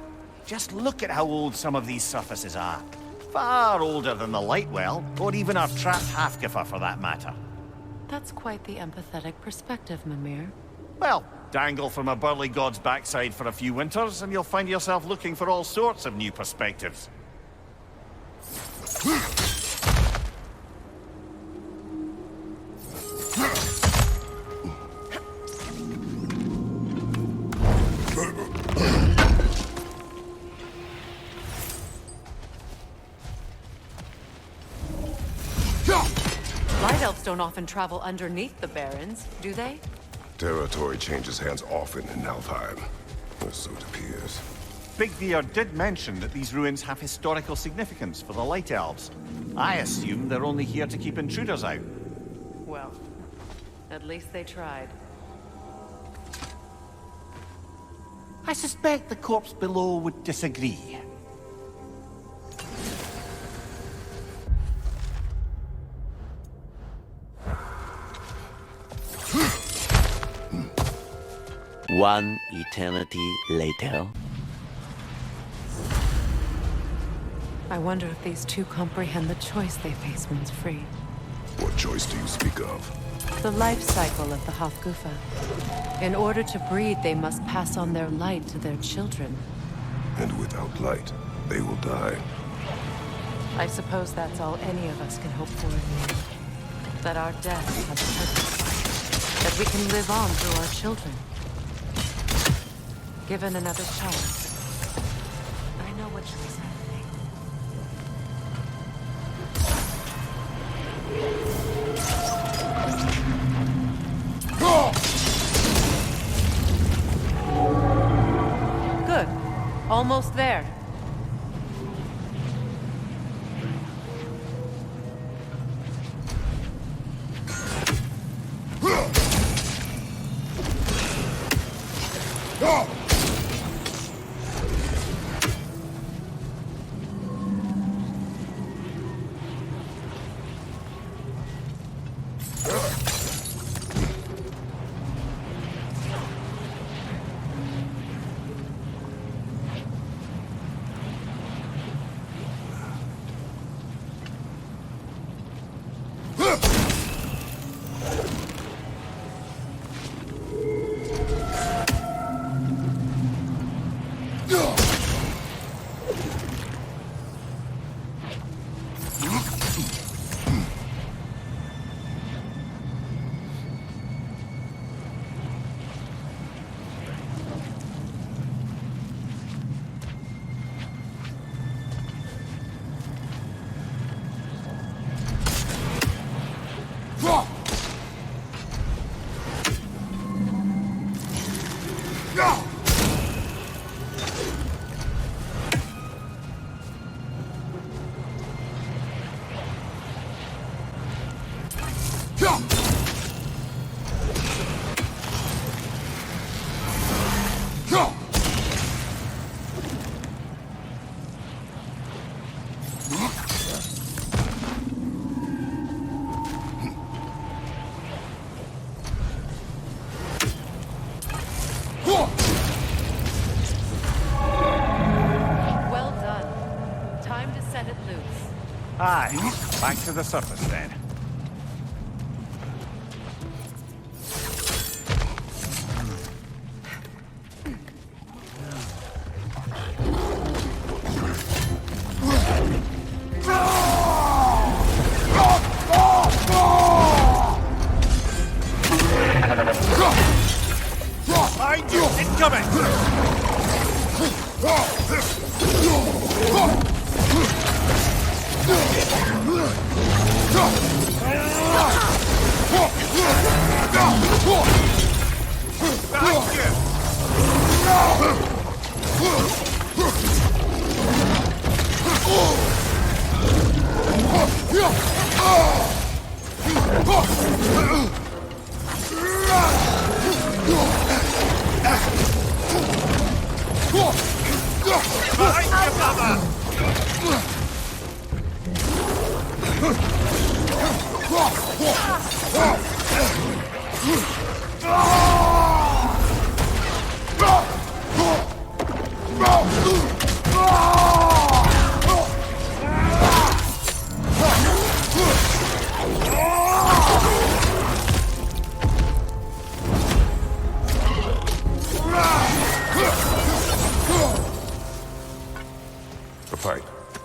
Just look at how old some of these surfaces are. Far older than the Lightwell, or even our trapped Halfgiffer for that matter. That's quite the empathetic perspective, Mimir. Well, dangle from a burly god's backside for a few winters, and you'll find yourself looking for all sorts of new perspectives. Light elves don't often travel underneath the barrens, do they? Territory changes hands often in Alfheim, or so it appears. Big Beard did mention that these ruins have historical significance for the Light Elves. I assume they're only here to keep intruders out. Well, at least they tried. I suspect the corpse below would disagree. One eternity later. I wonder if these two comprehend the choice they face once free. What choice do you speak of? The life cycle of the Hofgufa. In order to breed, they must pass on their light to their children. And without light, they will die. I suppose that's all any of us can hope for in the end. That our death has purpose. That we can live on through our children. Given another chance, I know what choice I make. Good. Almost there. Back to the surface, then. Behind you! Incoming!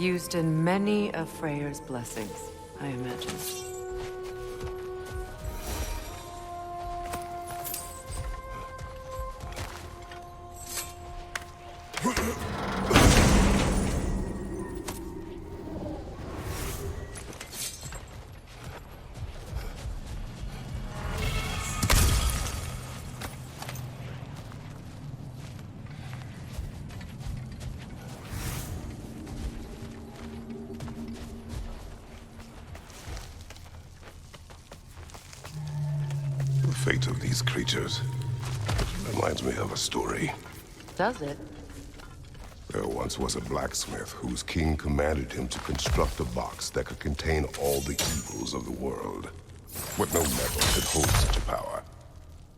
Used in many of Freya's blessings, I imagine. The fate of these creatures reminds me of a story. Does it? There once was a blacksmith whose king commanded him to construct a box that could contain all the evils of the world. But no metal could hold such a power.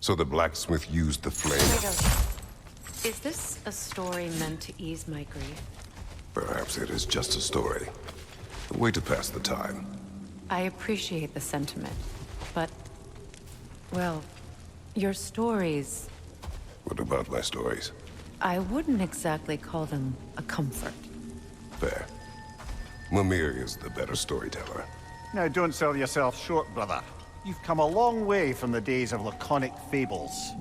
So the blacksmith used the flame. Is this a story meant to ease my grief? Perhaps it is just a story. A way to pass the time. I appreciate the sentiment, but... well, your stories... What about my stories? I wouldn't exactly call them a comfort. Fair. Mimir is the better storyteller. Now, don't sell yourself short, brother. You've come a long way from the days of laconic fables.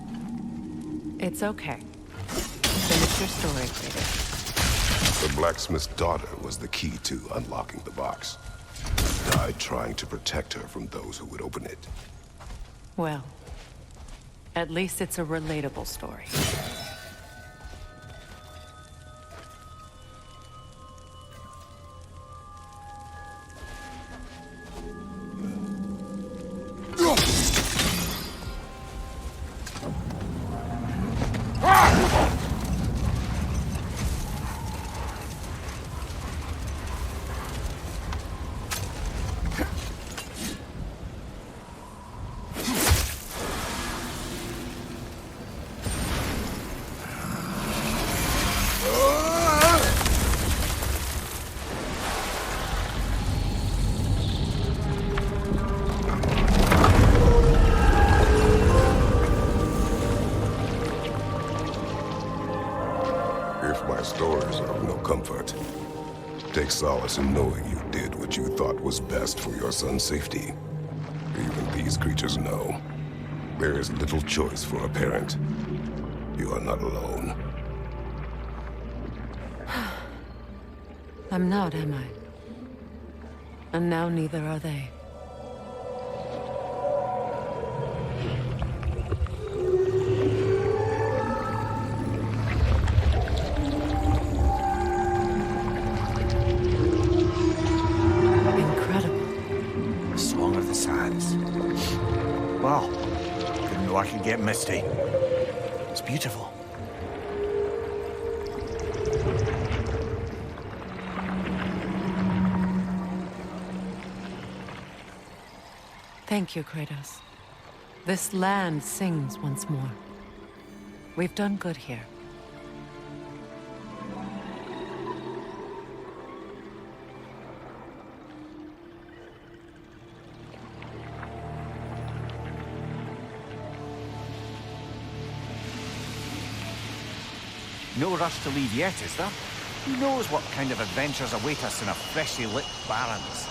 It's okay. Finish your story, Kratos. The blacksmith's daughter was the key to unlocking the box. She died trying to protect her from those who would open it. Well, at least it's a relatable story. Stories are of no comfort. Take solace in knowing you did what you thought was best for your son's safety. Even these creatures know. There is little choice for a parent. You are not alone. I'm not, am I? And now neither are they. Wow. Didn't know I could get misty. It's beautiful. Thank you, Kratos. This land sings once more. We've done good here. No rush to leave yet, is there? Who knows what kind of adventures await us in a freshly lit Barrens?